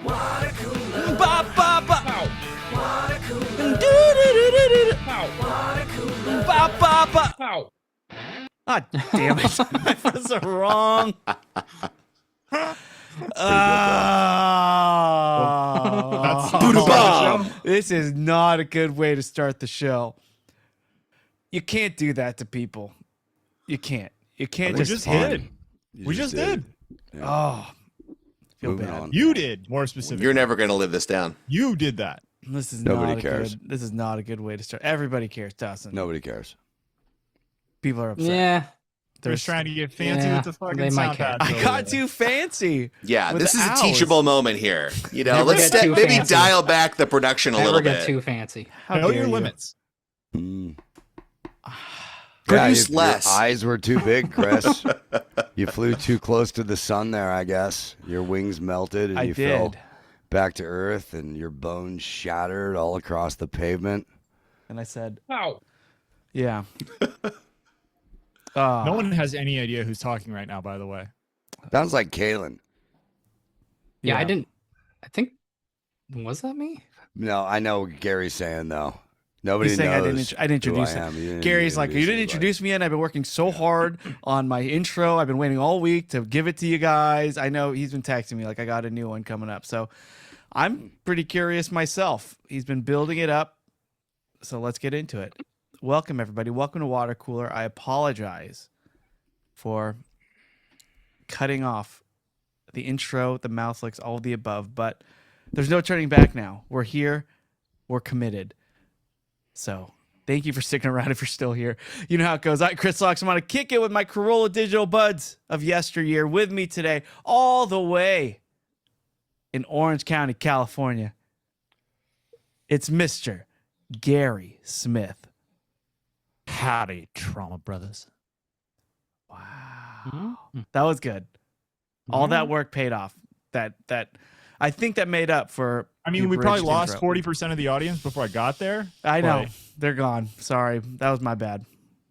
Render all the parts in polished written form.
Watercooler. Ba ba ba. Watercooler. Watercooler. Ba ba ba. Ow. Ah, damn it! I pressed the wrong. This is not a good way to start the show. You can't do that to people. You can't. You can't We just just did. We just did. Oh, feel Moving bad. on. You did, more specifically. You're never going to live this down. You did that. This is Nobody not cares. This is not a good way to start. Everybody cares, Dawson. Nobody cares. People are upset. Yeah. They're just trying to get fancy Yeah, with the fucking they might sound care. pads I over got there. too fancy. Yeah, with this the is a owls. teachable moment here. You know, Never let's get too maybe fancy. dial back the production a Never little get bit. too fancy. How Know dare your you. limits. Mm. Produce your less. eyes were too big, Chris. You flew too close to the sun there, I guess. Your wings melted and I you fell did. back to earth and your bones shattered all across the pavement. And I said, Ow. yeah. No one has any idea who's talking right now, by the way. Sounds like Kalen. Yeah, I didn't. I think. Was that me? No, I know what Gary's saying, though. Nobody He's saying I knows didn't introduce who I him. am. You didn't Gary's like, you didn't anybody. introduce me yet. I've been working so hard on my intro. I've been waiting all week to give it to you guys. I know he's been texting me like I got a new one coming up. So I'm pretty curious myself. He's been building it up. So let's get into it. Welcome, everybody. Welcome to Watercooler. I apologize for cutting off the intro, the mouth licks, all of the above, but there's no turning back now. We're here. We're committed. So thank you for sticking around if you're still here. You know how it goes. I'm Chris Locks. I'm on a kick it with my Corolla Digital Buds of yesteryear. With me today, all the way in Orange County, California, it's Mr. Gary Smith. Howdy, Trauma Brothers. Wow. That was good. All that work paid off. That I think that made up for I mean, the we probably abridged lost intro. 40% of the audience before I got there. I know. but- They're gone. Sorry. That was my bad.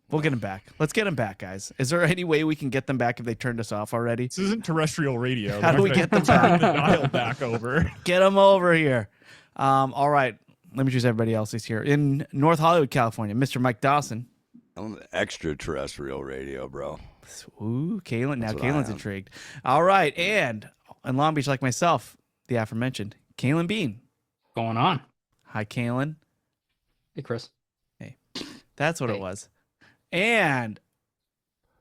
We'll get them back. Let's get them back, guys. Is there any way we can get them back if they turned us off already? This isn't terrestrial radio. How We're do we not get gonna them back? turn the dial back over. Get them over here. All right. Let me choose everybody else is here. In North Hollywood, California, Mr. Mike Dawson. I'm extraterrestrial radio, bro. Ooh, Kalen. Now That's what I Kalen's am. intrigued. All right. And in Long Beach, like myself, the aforementioned, Kalen Bean. Going on. Hi, Kalen. Hey, Chris. That's what it Hey. was. And,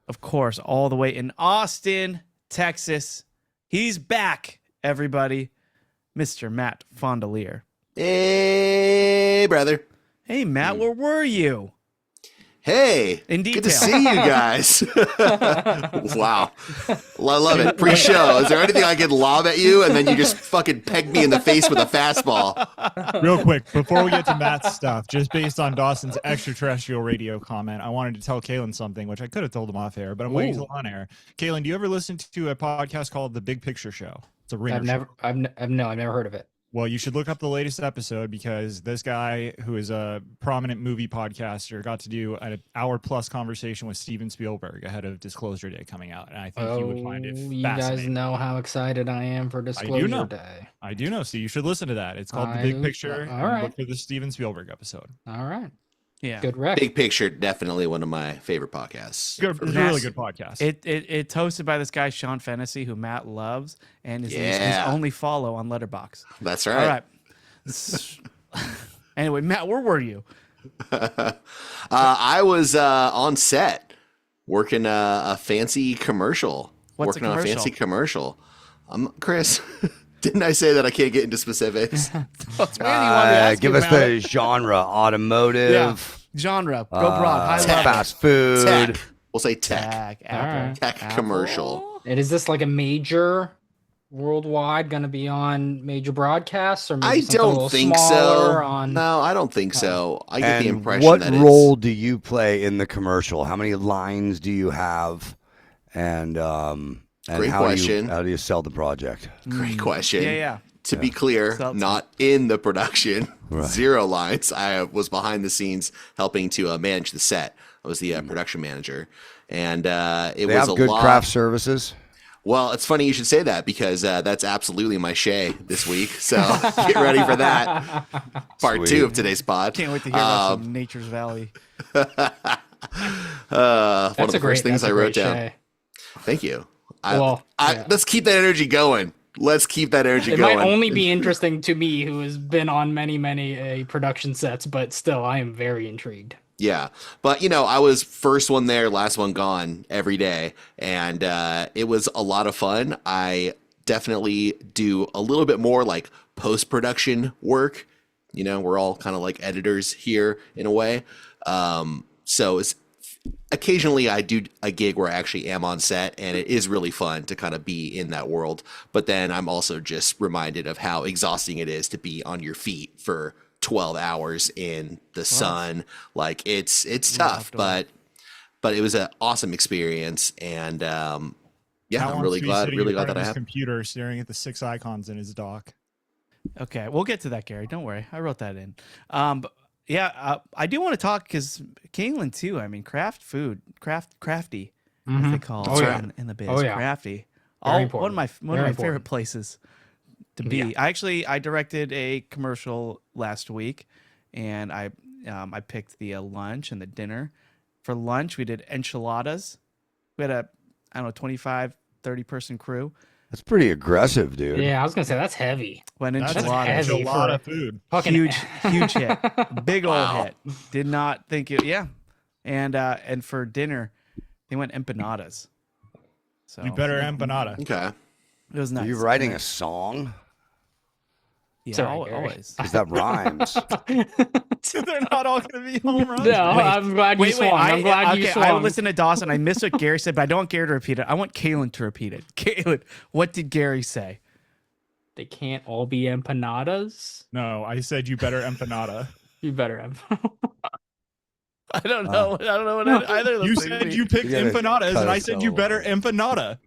of course, all the way in Austin, Texas, he's back, everybody. Mr. Matt Fondelier. Hey, brother. Hey, Matt, where were you? Hey. In Good to detail. see you guys. Wow. I love it. Pre-show. Is there anything I could lob at you and then you just fucking peg me in the face with a fastball? Real quick, before we get to Matt's stuff, just based on Dawson's extraterrestrial radio comment, I wanted to tell Kalen something, which I could have told him off air, but I'm waiting till on air. Kalen, do you ever listen to a podcast called The Big Picture Show? It's a ringer show. I've never heard of it. Well, you should look up the latest episode because this guy, who is a prominent movie podcaster, got to do an hour-plus conversation with Steven Spielberg ahead of Disclosure Day coming out, and I think you would find it You guys fascinating. know how excited I am for Disclosure know. Day. I do know, so you should listen to that. It's called The Big Picture. all and right. Look for the Steven Spielberg episode. All right. Yeah. Good rec. Big Picture, definitely one of my favorite podcasts. Good, it's a really good podcast. It's hosted by this guy, Sean Fennessy, who Matt loves, and is his Yeah. only follow on Letterboxd. That's All right. right. Anyway, Matt, where were you? I was on set working a fancy commercial. What's a working on a commercial? fancy commercial. Chris, didn't I say that I can't get into specifics? That's what you wanted to ask Give you us about the it. genre: automotive, Genre. Go broad. High level. fast food. Tech. We'll say tech. Tech. Apple. All right. Tech Apple. commercial. And is this like a major worldwide going to be on major broadcasts, or maybe I something a little don't think smaller so. On No, I don't think so. I get the And impression what that role do you play in the commercial? How many lines do you have? And Great how question. do you sell the project? it's great question. Yeah. To be clear, So- not in the production. Right. 0 lines. I was behind the scenes helping to manage the set. I was the production manager, and it They was have a good lot. craft services. Well, it's funny you should say that because that's absolutely my shay this week. So get ready for that. Part Sweet. 2 of today's pod. Can't wait to hear about some Nature's Valley. One of the first things I wrote down. Shay. Thank you. Yeah. Let's keep that energy going. Let's keep that energy It going. might only be interesting to me, who has been on many production sets, but still, I am very intrigued. Yeah. But, I was first one there, last one gone every day. And it was a lot of fun. I definitely do a little bit more like post-production work. We're all kind of like editors here in a way. So it's occasionally I do a gig where I actually am on set, and it is really fun to kind of be in that world. But then I'm also just reminded of how exhausting it is to be on your feet for 12 hours in the sun. Like it's tough, but it was an awesome experience. And I'm really glad that I have computer staring at the 6 icons in his dock. Okay, we'll get to that, Gary. Don't worry. I wrote that in. But yeah, I do want to talk because Caitlin too. I mean, crafty, as they call it in the biz. Crafty. Very One of my important. favorite places to be. Yeah. I directed a commercial last week, and I picked the lunch and the dinner. For lunch, we did enchiladas. We had a 25, 30 person crew. That's pretty aggressive, dude. Yeah, I was gonna say that's heavy. Went That's enchiladas. heavy a lot for- of food. Fucking Huge hit. Big old Wow. hit. Did not think it. Yeah. And for dinner, they went empanadas. So You better empanada. Okay. it was nice. Are you writing a song? Yeah, Sorry, Gary. always. Because that rhymes. They're not all going to be home runs. No, I'm glad you swung. I'm glad you swung. I listened to Dawson. I missed what Gary said, but I don't want Gary to repeat it. I want Kaylin to repeat it. Kaylin, what did Gary say? They can't all be empanadas. No, I said you better empanada. You better have. I don't know. I don't know what either of those You things said mean. you picked You gotta empanadas, cut and I us said you all better off. empanada.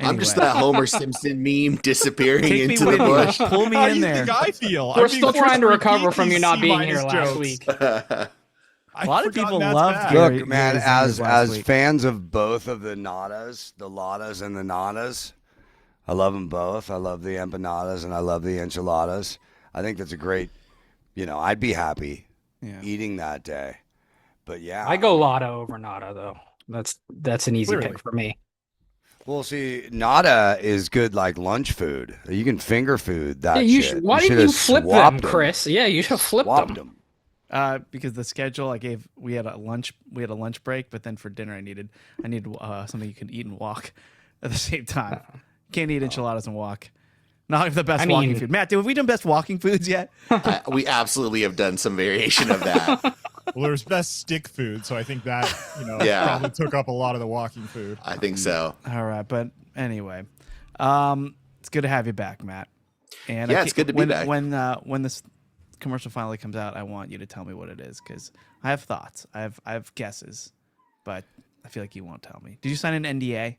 I'm just Anyway. that Homer Simpson meme disappearing Take me into with the you. bush. Pull me How in do you there. think I feel? We're I'm being still trying to forced recover repeat from you these not being here C-minus last jokes. week. I A lot of forgot people that's love bad. Gary. Look, man, Gary's as last week. fans of both of the nadas, the ladas and the nadas, I love them both. I love the empanadas and I love the enchiladas. I think that's a great, I'd be happy Yeah. eating that day. But yeah. I go Lotto over Nada though. That's an easy Clearly. pick for me. Well, see, nada is good like lunch food. You can finger food that Yeah, you shit. why didn't should've you flip them, swapped Chris? Yeah, you should have flipped Swapped them. them. Because the schedule we had a lunch break, but then for dinner I needed something you could eat and walk at the same time. Can't eat enchiladas and walk. Not the best I walking mean- food. Matt, have we done best walking foods yet? We absolutely have done some variation of that. Well, there's best stick food, so I think that Yeah. probably took up a lot of the walking food. I think so. All right, but anyway, it's good to have you back, Matt. And Yeah, it's good to be back. When this commercial finally comes out, I want you to tell me what it is because I have thoughts, I have guesses, but I feel like you won't tell me. Did you sign an NDA?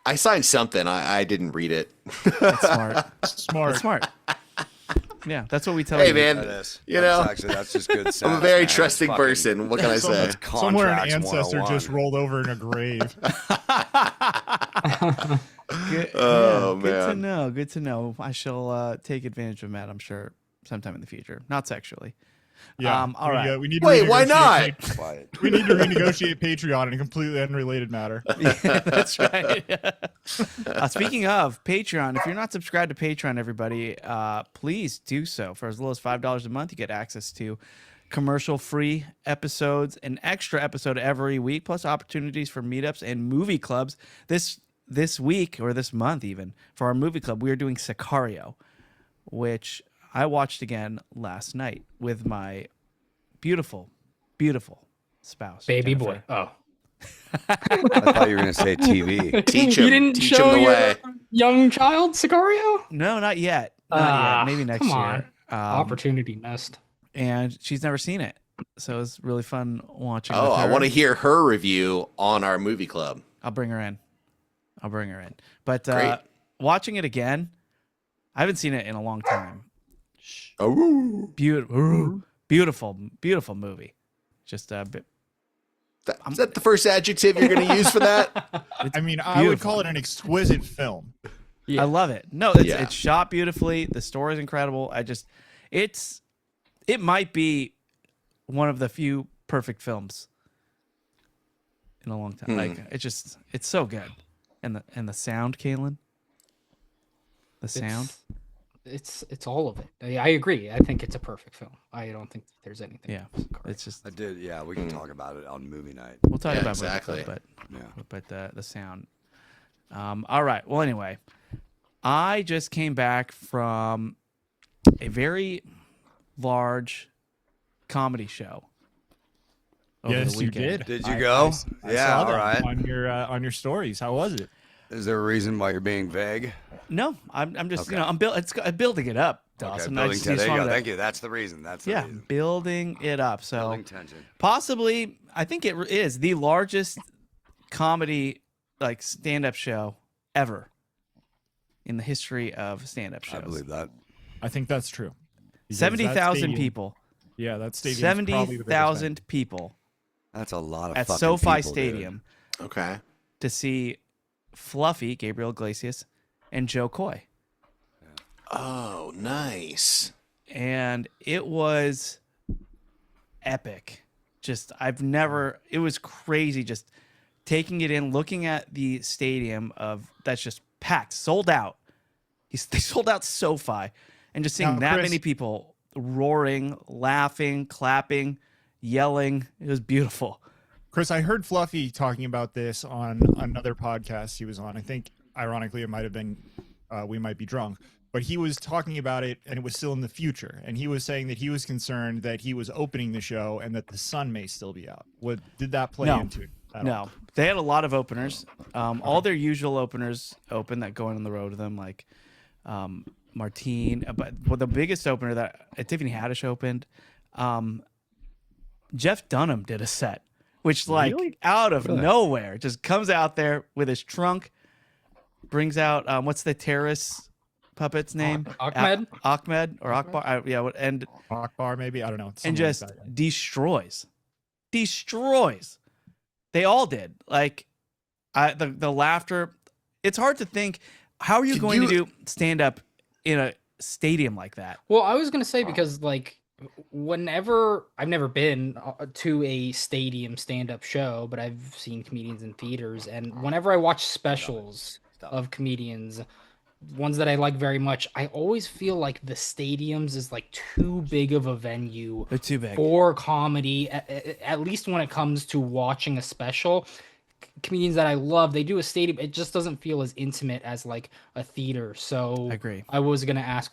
I signed something. I didn't read it. That's smart. Smart. That's smart. Yeah, that's what we tell Hey, you. man. That is. That's just good sense. I'm a very man. trusting Fucking- person. What can I say? That's Somewhere an contracts ancestor 101. just rolled over in a grave. Good, Oh, good to man. know. Good to know. I shall take advantage of Matt. I'm sure sometime in the future, not sexually. Yeah. All right. We need to Wait, why renegotiate not? Quiet. We need to renegotiate Patreon in a completely unrelated matter. Yeah, that's right. Speaking of Patreon, if you're not subscribed to Patreon, everybody, please do so. For as little as $5 a month, you get access to commercial-free episodes, an extra episode every week, plus opportunities for meetups and movie clubs. This week, or this month even, for our movie club, we are doing Sicario, which I watched again last night with my beautiful, beautiful spouse. Baby Jennifer. boy. Oh. I thought you were going to say TV. Teach You him. didn't Teach show him the your way. young child Sicario? No, not yet. Not yet. Maybe next come year. on. Opportunity missed. And she's never seen it, so it's really fun watching. Oh, with I her. want to hear her review on our movie club. I'll bring her in. But Great. watching it again, I haven't seen it in a long time. Oh, Beautiful, beautiful movie. Just a bit. Is that the first adjective you're going to use for that? I mean, I would call it an exquisite film. Yeah. I love it. No, it's shot beautifully. The story is incredible. It might be one of the few perfect films in a long time. Like it's so good. And the sound, Kaylin. The sound. It's all of it. I agree. I think it's a perfect film. I don't think there's anything. Yeah, else correct. it's just I did. Yeah, we can talk about it on movie night. we'll talk about exactly. it, but Yeah. the sound. All right. Well, anyway, I just came back from a very large comedy show. over Yes, the you weekend. did. Did you go? I Yeah, saw all that right. on your stories. How was it? Is there a reason why you're being vague? No, I'm just Okay. I'm building it up, Okay, Dawson. I building just tension. There you wanted go. to- Thank you. That's the reason. That's the Yeah, reason. building it up. So Building tension. possibly, I think it is the largest comedy like stand-up show ever in the history of stand-up shows. I believe that. I think that's true. Because 70,000 that stadium- people. Yeah, that stadium. 70,000 people That's a lot of at fucking SoFi people, dude. Stadium Okay. to see Fluffy, Gabriel Iglesias, and Jo Koy. Oh, nice. And it was epic. Just it was crazy just taking it in, looking at the stadium that's just packed, sold out. They sold out SoFi, and just seeing Now, that Chris- many people roaring, laughing, clapping, yelling. It was beautiful. Chris, I heard Fluffy talking about this on another podcast he was on. I think, ironically, it might have been We Might Be Drunk. But he was talking about it, and it was still in the future. And he was saying that he was concerned that he was opening the show and that the sun may still be out. Did that play No. into it? at all? No, they had a lot of openers. All their usual openers open that go on the road to them, like Martine. But the biggest opener that Tiffany Haddish opened, Jeff Dunham did a set, which out of nowhere just comes out there with his trunk, brings out what's the terrorist puppet's name? Ahmed? Ahmed or Akbar? And Akbar, maybe? I don't know. and Something just like that. destroys. They all did. Like the laughter. It's hard to think how are you going to do stand up in a stadium like that. Well, I was gonna say because whenever I've never been to a stadium stand-up show, but I've seen comedians in theaters, and whenever I watch specials of comedians, ones that I like very much, I always feel like the stadiums is like too big of a venue They're too big. for comedy. At least when it comes to watching a special. Comedians that I love, they do a stadium. It just doesn't feel as intimate as like a theater. So I agree. I was gonna ask,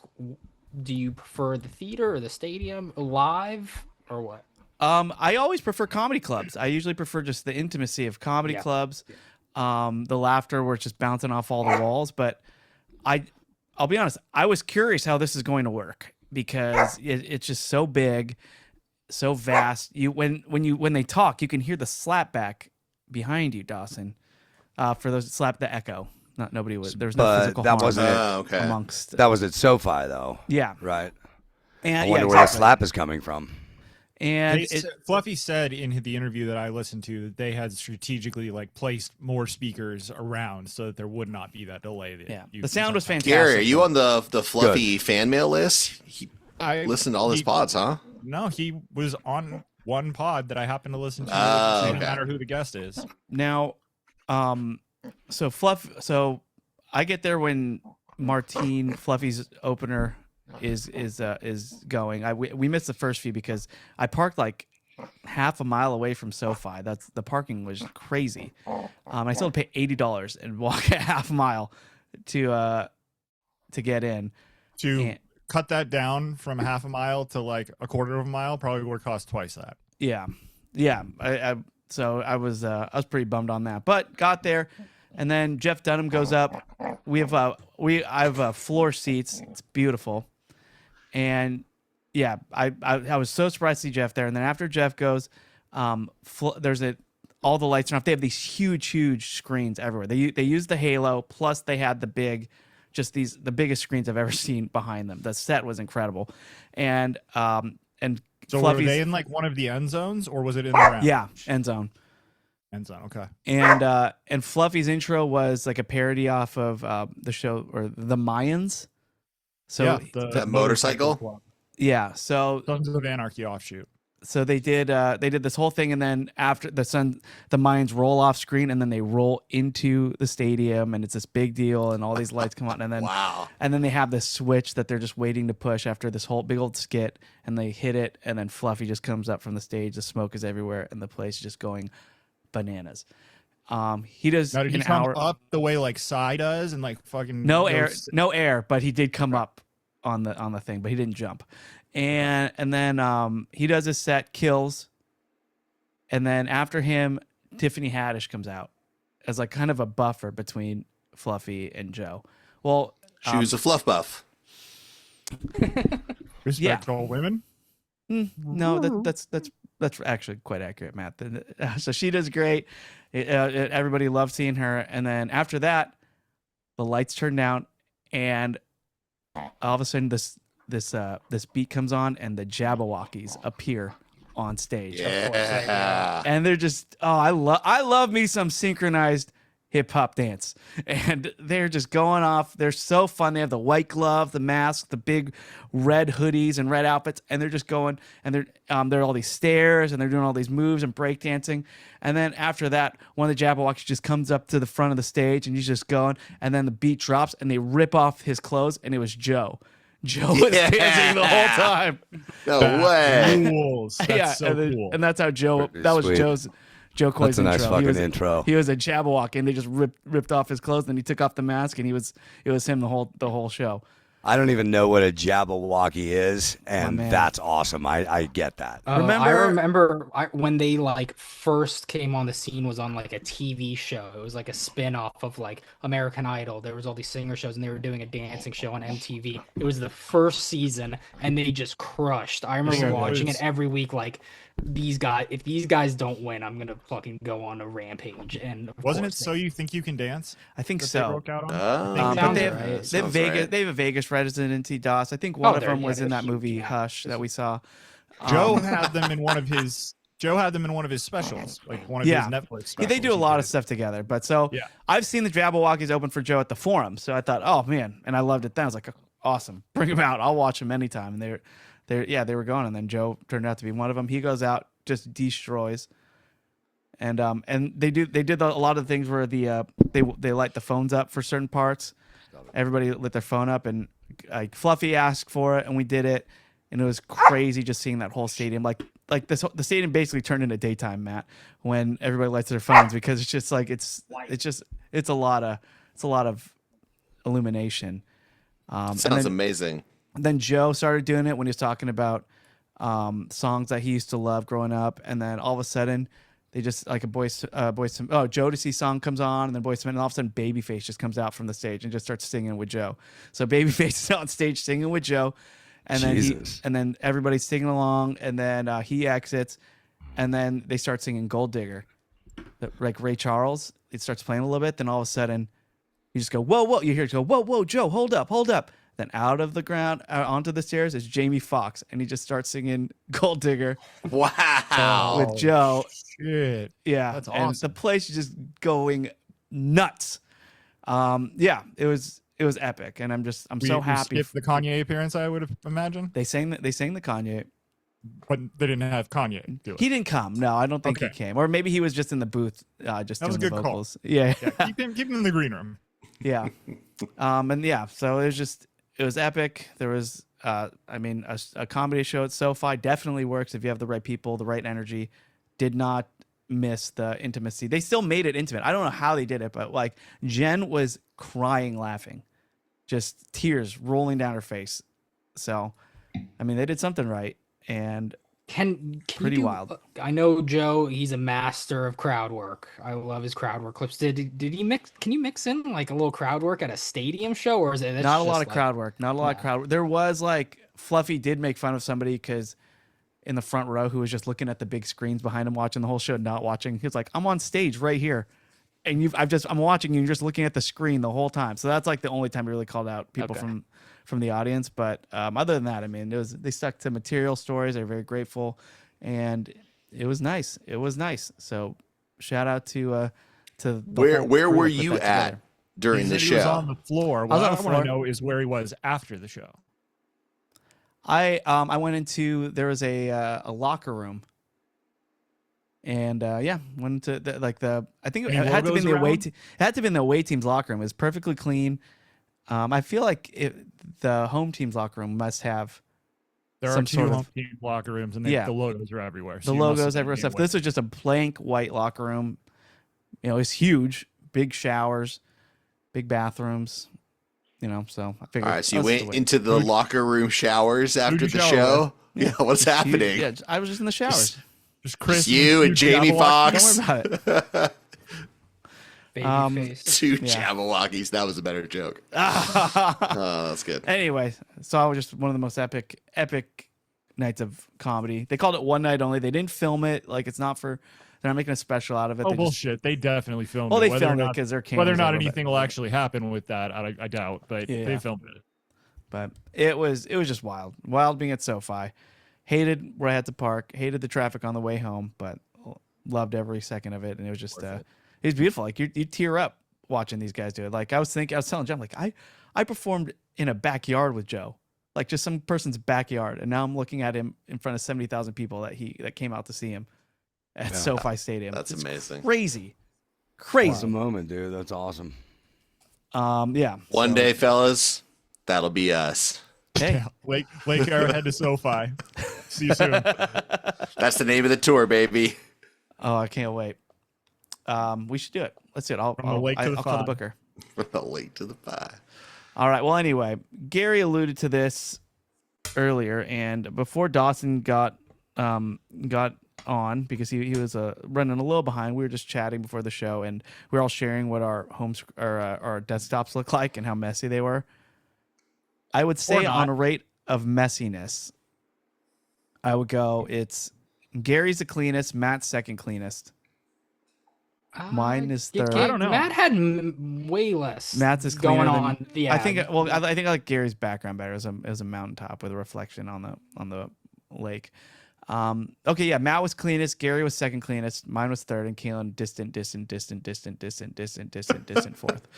do you prefer the theater or the stadium live or what? I always prefer comedy clubs. I usually prefer just the intimacy of comedy clubs, the laughter where it's just bouncing off all the walls. But I'll be honest, I was curious how this is going to work because it's just so big, so vast. When they talk, you can hear the slapback behind you, Dawson. For those slap the echo. Nobody was. There was no But physical that harm wasn't it. Okay. amongst. That was at SoFi, though. Yeah, Right. and I wonder where the slap is coming from. And Fluffy said in the interview that I listened to that they had strategically placed more speakers around so that there would not be that delay. the sound was fantastic. Gary, are you on the Fluffy fan mail list? I Listened to all his pods, huh? No, he was on one pod that I happen to listen to. Oh, No okay. matter who the guest is. Now, so I get there when Martine Fluffy's opener is going. We missed the first few because I parked like half a mile away from SoFi. The parking was crazy. I still had to pay $80 and walk a half mile to get in. To cut that down from half a mile to like a quarter of a mile probably would cost twice that. Yeah. So I was pretty bummed on that, but got there, and then Jeff Dunham goes up. I have floor seats. It's beautiful, and yeah, I was so surprised to see Jeff there. And then after Jeff goes, there's all the lights are off. They have these huge screens everywhere. They use the halo, plus they had the the biggest screens I've ever seen behind them. The set was incredible, and So Fluffy's, were they in like one of the end zones or was it in the round? yeah, end zone. End zone. Okay. And Fluffy's intro was like a parody off of the show or the Mayans. So yeah, that motorcycle. club. yeah, so Sons of Anarchy offshoot. so they did this whole thing, and then after the Mayans roll off screen, and then they roll into the stadium, and it's this big deal, and all these lights come on, and then Wow. and then they have this switch that they're just waiting to push after this whole big old skit, and they hit it, and then Fluffy just comes up from the stage, the smoke is everywhere, and the place is just going bananas. He does Now, did he an come hour up the way like Psy does and like fucking no goes- air, but he did come up on the thing, but he didn't jump. And then he does his set, kills, and then after him, Tiffany Haddish comes out as like kind of a buffer between Fluffy and Joe. Well, She was a fluff buff. respect all women. no, that's actually quite accurate, Matt. So she does great. Everybody loves seeing her, and then after that, the lights turn down, and all of a sudden this beat comes on, and the Jabberwockies appear on stage. Yeah. And they're just I love me some synchronized hip hop dance, and they're just going off. They're so fun. They have the white glove, the mask, the big red hoodies and red outfits, and they're just going, and they're all these stairs, and they're doing all these moves and breakdancing. And then after that, one of the Jabberwockies just comes up to the front of the stage, and he's just going, and then the beat drops, and they rip off his clothes, and it was Joe. Joe was dancing the whole time. No way. Rules. That's so cool. And that's how Joe. Pretty That was sweet. Jo Koy's That's a nice intro. fucking he was, intro. He was a Jabberwock, and they just ripped off his clothes. Then he took off the mask, and it was him the whole show. I don't even know what a Jabberwocky is, and man. that's awesome. I get that. I remember when they like first came on the scene was on like a TV show. It was like a spin-off of like American Idol. There was all these singer shows, and they were doing a dancing show on MTV. It was the first season, and they just crushed. I remember Sure watching was. it every week. Like if these guys don't win, I'm gonna fucking go on a rampage. And of Wasn't it course So You Think You Can Dance? I think That they so. broke out on? But Sounds they right. have Sounds Vegas. right. They have a Vegas residency, DOS. I think one of they're- them yeah, was in they're that huge, movie yeah. Hush that we saw. Joe had them in one of his. Joe had them in one of his specials, like one of Yeah. his Netflix Yeah, specials. they do a he lot of did. stuff together. But so Yeah. I've seen the Jabberwockies open for Joe at the Forum. So I thought, oh man, and I loved it then. I was like, awesome, bring him out. I'll watch him anytime. And they were going. And then Joe turned out to be one of them. He goes out, just destroys. And they did a lot of things where they light the phones up for certain parts. Everybody lit their phone up, and like Fluffy asked for it, and we did it, and it was crazy just seeing that whole stadium. The stadium basically turned into daytime, Matt, when everybody lights their phones, because it's just like it's a lot of illumination. Sounds amazing. Then Joe started doing it when he was talking about songs that he used to love growing up, and then all of a sudden they just like Jodeci song comes on, and then Boyz II Men, and all of a sudden Babyface just comes out from the stage and just starts singing with Joe. So Babyface is on stage singing with Joe, and then everybody's singing along, and then he exits, and then they start singing Gold Digger, like Ray Charles. It starts playing a little bit, then all of a sudden you just go, whoa, whoa, you hear it go, whoa, whoa, Joe, hold up. Then out of the ground, onto the stairs is Jamie Foxx, and he just starts singing Gold Digger Wow. with Joe. Shit. Yeah, That's and awesome. the place is just going nuts. Yeah, it was epic, and I'm so happy. Skip the Kanye appearance, I would have imagined, They sang the Kanye. but they didn't have Kanye do it. He didn't come. No, I don't think he Okay. came, or maybe he was just in the booth, just That was doing a the good call. vocals. Yeah, Yeah, keep him in the green room. yeah. And yeah, so it was epic. There was, a comedy show at SoFi definitely works if you have the right people, the right energy. Did not miss the intimacy. They still made it intimate. I don't know how they did it, but like Jen was crying, laughing, just tears rolling down her face. So, I mean, they did something right, and Can Pretty you do, wild. I know Joe. He's a master of crowd work. I love his crowd work clips. Did he mix? Can you mix in like a little crowd work at a stadium show, or is it not a lot of crowd work. Not a lot of crowd work. There was like Fluffy did make fun of somebody because in the front row who was just looking at the big screens behind him, watching the whole show, not watching. He was like, "I'm on stage right here, and I'm watching you. You're just looking at the screen the whole time." So that's like the only time he really called out people from the audience. But other than that, I mean, they stuck to material stories. They're very grateful, and it was nice. It was nice. So Shout out to the Where whole where crew were that put you that at together. during He the said he was show? on the floor. was What on I the want floor. to know is where he was after the show. I went into there was a locker room. And went to I think it Any had to be in the logos away around? team. It had to be in the away team's locker room. It was perfectly clean. I feel like the home team's locker room must have There some are two sort of home team locker rooms, and Yeah. the logos are everywhere. the so you must have logos been everywhere in stuff. the away This was just a blank white locker room. It's huge, big showers, big bathrooms. So I figured. All right, so you that's the went way- into the locker room showers after you the shower show. Yeah, what's It's huge. happening? Yeah, I was just in the showers. Just Chris, You and two Jamie Jabberwockies. Foxx. Don't worry about it. Baby face. Two Yeah. Jabberwockies. That was a better joke. Oh, that's good. Anyway, so I was just one of the most epic nights of comedy. They called it one night only. They didn't film it. Like it's not for. They're not making a special out of it. Oh They just- bullshit! They definitely filmed Well, it. they Whether or filmed it not- 'cause their whether or cameras not over, but- anything will actually happen with that, I doubt. But Yeah. they filmed it. But it was just wild being at SoFi. Hated where I had to park. Hated the traffic on the way home, but loved every second of it. And it was just it was beautiful. Like you tear up watching these guys do it. Like I was telling John, like I performed in a backyard with Joe, like just some person's backyard, and now I'm looking at him in front of 70,000 people that came out to see him at SoFi Stadium. That's It's amazing. Crazy. That's a moment, dude. That's awesome. Yeah. One so- day, fellas, that'll be us. Hey. Lake Arrowhead to SoFi. See you soon. That's the name of the tour, baby. Oh, I can't wait. We should do it. Let's do it. From the lake to the I'll call the five. booker. From the lake to the pie. All right. Well, anyway, Gary alluded to this earlier, and before Dawson got on because he was running a little behind, we were just chatting before the show, and we were all sharing what our our desktops look like and how messy they were. I would say not. on a rate of messiness, I would go it's Gary's the cleanest, Matt's second cleanest. Mine is third. I don't know. Matt had way less. Matt's is going cleaner than- on. Yeah, I think I think I like Gary's background better. It was a mountaintop with a reflection on the lake. Okay, yeah, Matt was cleanest, Gary was second cleanest, mine was third, and Kaylin distant fourth.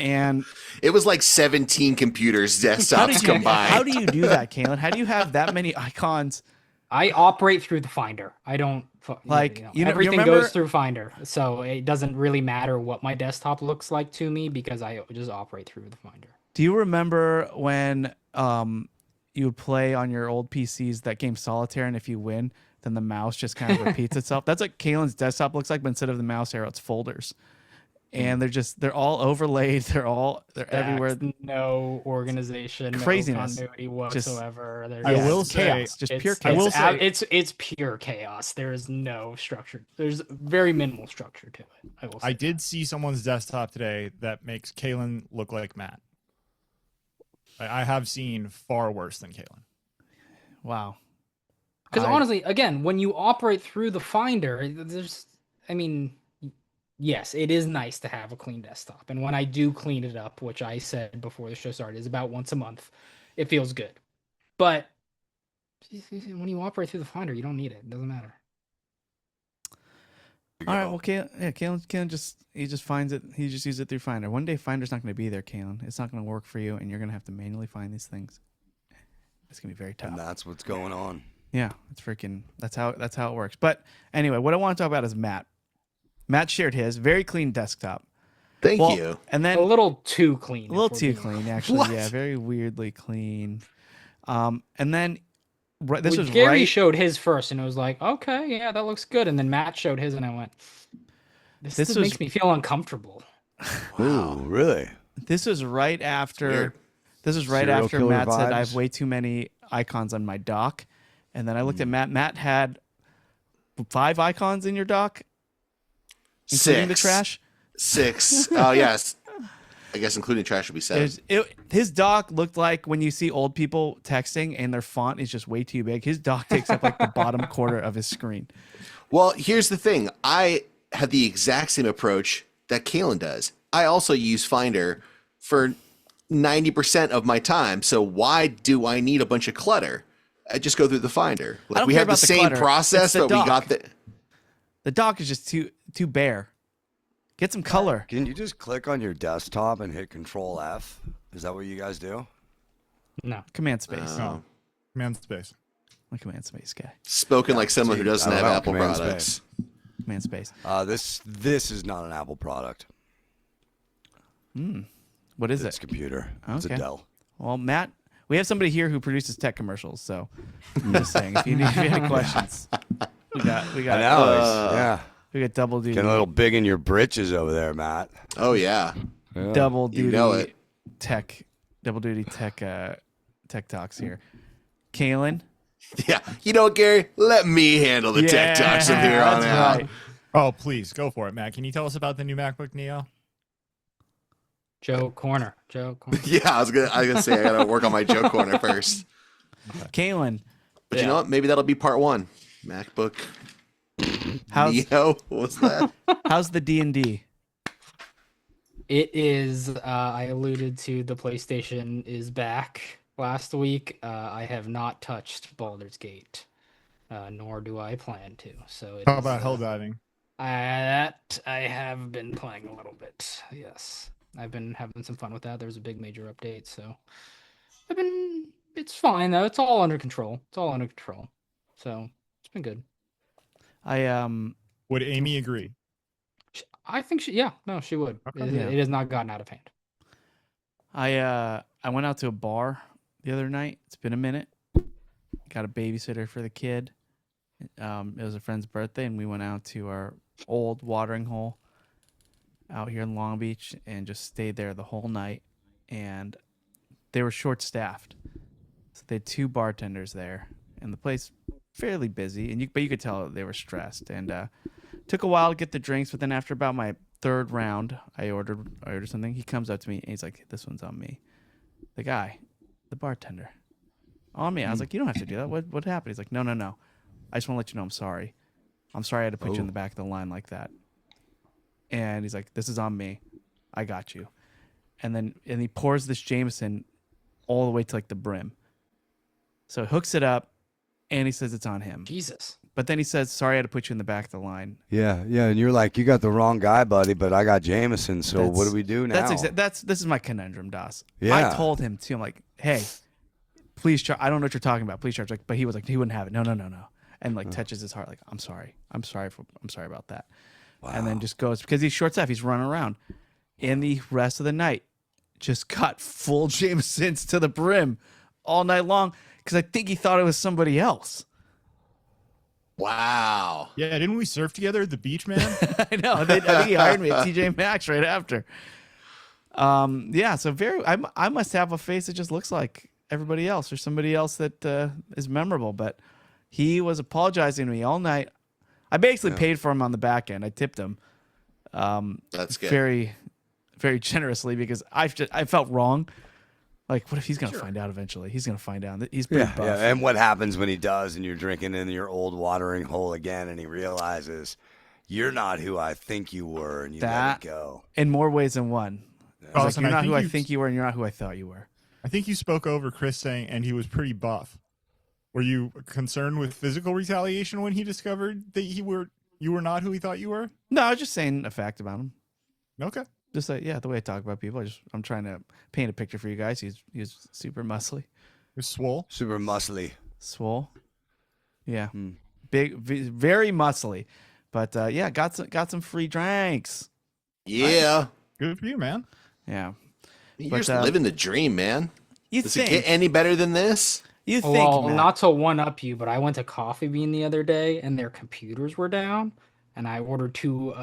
And It was like 17 computers, how desktops combined. how do you do that, Kaylin? How do you have that many icons? I operate through the Finder. I don't Like, you everything remember- goes through Finder, so it doesn't really matter what my desktop looks like to me because I just operate through the Finder. Do you remember when you would play on your old PCs that game Solitaire, and if you win, then the mouse just kind of repeats itself? That's what Kaylin's desktop looks like, but instead of the mouse arrow, it's folders. And they're all overlaid. They're everywhere. Stacks, no organization, Craziness. no continuity whatsoever. There's I will it's say- chaos, just pure it's, chaos. I will it's, say- it's pure chaos. There is no structure. There's very minimal structure to it. I will say I did see someone's desktop today that makes Kaylin look like Matt. I have seen far worse than Kaylin. Wow. Because I- honestly, again, when you operate through the Finder, yes, it is nice to have a clean desktop. And when I do clean it up, which I said before the show started, is about once a month, it feels good. But when you operate through the Finder, you don't need it. It doesn't matter. All right. Well, Kaylin just finds it. He just uses it through Finder. One day, Finder's not going to be there, Kaylin. It's not going to work for you, and you're going to have to manually find these things. It's going to be very tough. And that's what's going on. Yeah, it's freaking. That's how it works. But anyway, what I want to talk about is Matt. Matt shared his very clean desktop. Thank Well, you. And then A little too clean. a little if we're too being clean, honest. actually. What? Yeah, very weirdly clean. And then this Well, was Gary right. showed his first, and it was like, okay, yeah, that looks good. And then Matt showed his, and I went, this This just was- makes me feel uncomfortable. Ooh, really? This was right after. weird. This was right Serial after killer Matt said I have vibes? way too many icons on my dock, and then I looked at Matt. Matt had 5 icons in your dock, including the Six. trash. 6. Oh, yes. I guess including trash would be 7. His dock looked like when you see old people texting and their font is just way too big. His dock takes up like the bottom quarter of his screen. Well, here's the thing. I had the exact same approach that Kaylin does. I also use Finder for 90% of my time. So why do I need a bunch of clutter? I just go through the Finder. Like don't we care have the about the same clutter. process, It's the but we dock. got the The dock is just too bare. Get some color. Can you just click on your desktop and hit Control F? Is that what you guys do? No. Command space. Oh, command space. I'm a command space guy. Spoken like someone who See, doesn't I have love Apple command products. space. Command space. This is not an Apple product. What is It's it? computer. It's a Okay. Dell. Well, Matt, we have somebody here who produces tech commercials, so I'm just saying if you have any questions, we got I know. yeah. we got double duty. Getting a little big in your britches over there, Matt. Oh yeah. double duty You know it. tech talks here. Kalen. Yeah. You know what, Gary? Let me handle the tech talks from here on that's out. right. Oh, please go for it, Matt. Can you tell us about the new MacBook Neo? Joe Corner. Yeah, I was gonna say I gotta work on my joke corner first. Kalen, But you know what? Maybe that'll be part one. MacBook how's Neo. What's that? how's the D&D? It is. I alluded to the PlayStation is back last week. I have not touched Baldur's Gate, nor do I plan to. So How about hell diving? that I have been playing a little bit. Yes, I've been having some fun with that. There's a big major update, so It's fine though. It's all under control. So it's been good. Would Amy agree? I think she would. Okay. It has not gotten out of hand. I went out to a bar the other night. It's been a minute. Got a babysitter for the kid. It was a friend's birthday, and we went out to our old watering hole out here in Long Beach and just stayed there the whole night. And they were short-staffed, so they had 2 bartenders there, and the place fairly busy. But you could tell they were stressed. And took a while to get the drinks, but then after about my 3rd round, I ordered something. He comes up to me and he's like, "This one's on me." The guy, the bartender, on me. I was like, "You don't have to do that. What happened?" He's like, No. I just want to let you know I'm sorry. I'm sorry I had to put you in the back of the line like that." And he's like, "This is on me. I got you." And he pours this Jameson all the way to like the brim. So he hooks it up, and he says it's on him. Jesus. But then he says, "Sorry, I had to put you in the back of the line." Yeah, and you're like, you got the wrong guy, buddy, but I got Jameson, so what do we do now? This is my conundrum, Das. Yeah. I told him too. I'm like, "Hey, please charge. I don't know what you're talking about. Please charge." But he was like, he wouldn't have it. No. And like touches his heart, like, I'm sorry about that. Wow. And then just goes, because he's short staffed, he's running around. And the rest of the night, just got full Jamesons to the brim all night long, because I think he thought it was somebody else. Wow. Yeah, didn't we surf together at the beach, man? I know. I think he hired me at TJ Maxx right after. Yeah. So I must have a face that just looks like everybody else, or somebody else that is memorable. But he was apologizing to me all night. I basically paid for him on the back end. I tipped him. That's good. Very, very generously, because I felt wrong. Like, what if he's going to find out eventually? He's going to find out. He's pretty buff. Yeah. And what happens when he does, and you're drinking in your old watering hole again, and he realizes you're not who I think you were, and you let it go. In more ways than one. It's like, Awesome. you're not I think who I you- think you were, and you're not who I thought you were. I think you spoke over Chris saying, and he was pretty buff. Were you concerned with physical retaliation when he discovered that you were not who he thought you were? No, I was just saying a fact about him. Okay. Just like, the way I talk about people. I'm trying to paint a picture for you guys. He's super muscly, You're swole. Super muscly. swole. Yeah, big, very muscly. But got some free drinks. Yeah. Good for you, man. Yeah, You're But, just living the dream, man. you Does think? it get any better than this? You think? Well, Matt. not to one up you, but I went to Coffee Bean the other day and their computers were down, and I ordered 2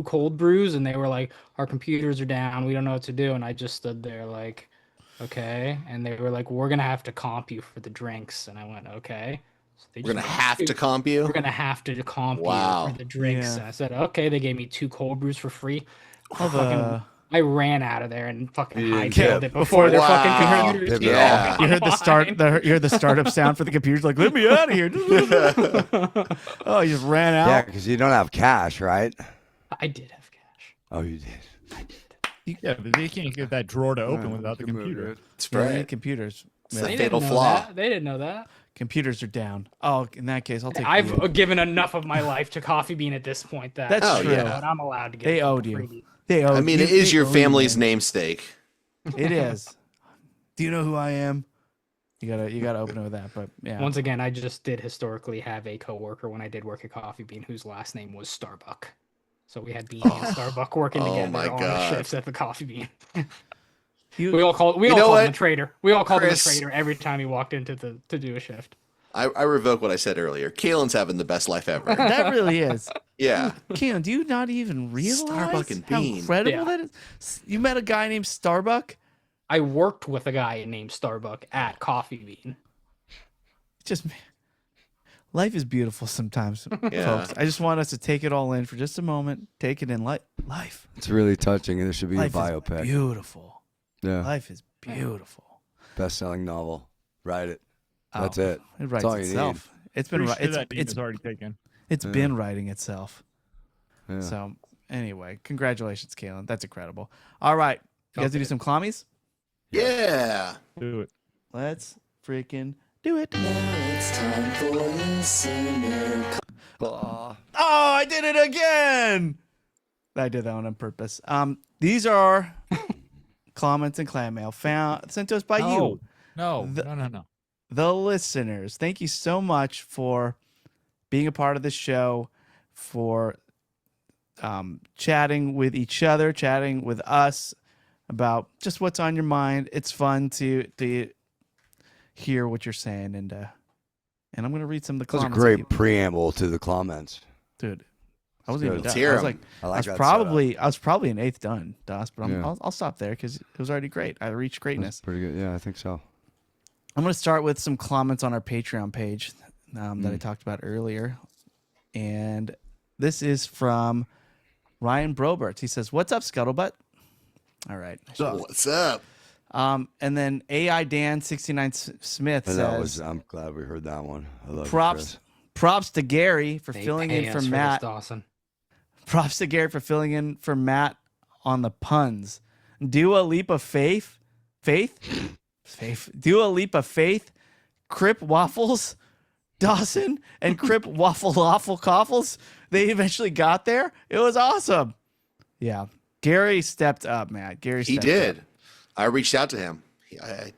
cold brews, and they were like, "Our computers are down. We don't know what to do." And I just stood there like, "Okay." And they were like, "We're gonna have to comp you for the drinks." And I went, "Okay." So they We're just gonna have to comp you. We're gonna have to comp Wow. you for the drinks. Yeah. And I said, "Okay." They gave me 2 cold brews for free. Oh, I ran out of there and fucking You didn't hightailed tip. it before their Wow. fucking computers. Tip it Yeah. you heard the start. You heard the startup sound for the computer's like, "Let me out of here!" Oh, you just ran out. Yeah, because you don't have cash, right? I did have cash. Oh, you did. Yeah, but they can't get that drawer to open without the computer. It's Yeah, they right. need computers. It's Yeah. the They fatal didn't know flaw. that. They didn't know that. Computers are down. Oh, in that case, I'll take. I've given enough of my life to Coffee Bean at this point that That's Oh, true. yeah. but I'm allowed to get. They a couple owed you. freebies. They owed. I mean, it they is your owe you, family's man. namesake. It is. Do you know who I am? You gotta open it with that. But yeah. Once again, I just did historically have a coworker when I did work at Coffee Bean whose last name was Starbuck. So we had Beanie and Starbuck working Oh together my on God. the shifts at the Coffee Bean. You- We all called know him what, a traitor. We all called Chris? him a traitor every time he walked into to do a shift. I revoke what I said earlier. Kalen's having the best life ever. that really is. Yeah. Keon, do you not even realize Starbuck and how Bean. incredible Yeah. that is? You met a guy named Starbuck? I worked with a guy named Starbuck at Coffee Bean. Just life is beautiful sometimes, Yeah. folks. I just want us to take it all in for just a moment. Take it in. Life. It's really touching, and there should be Life a is biopic. beautiful. Yeah, Life is beautiful. best-selling novel. Write it. Oh, That's it. It writes all you itself. It's been Pretty ri- sure that name it's is already taken. it's been writing itself. Yeah. So anyway, congratulations, Kalen. That's incredible. All right, you guys to do some clammies? Yeah. Do it. Let's freaking do it. Blah. Oh, I did it again. I did that one on purpose. These are comments and clam mail sent to us by you, No, The- no. the listeners. Thank you so much for being a part of this show, for chatting with each other, chatting with us about just what's on your mind. It's fun to hear what you're saying, and I'm gonna read some of the That was a comments. that great you- preamble to the comments. dude. I wasn't even good. done. Let's hear I was 'em. like, I I like was that probably an eighth done, Das, but Yeah. I'll stop there because it was already great. I reached That's greatness. pretty good. Yeah, I think so. I'm going to start with some comments on our Patreon page that Mm. I talked about earlier, and this is from Ryan Brobert. He says, "What's up, Scuttlebutt?" All right. What's up? And then AI Dan 69 Smith And says, I'm glad we heard that one. I love props to Gary for They filling pay in for us Matt. this, Dawson. Props to Gary for filling in for Matt on the puns. Do a leap of faith. Do a leap of faith. Crip Waffles, Dawson, and Crip Waffle Coffles. They eventually got there. It was awesome. Yeah. Gary stepped up, Matt. Gary He stepped did. up. I reached out to him.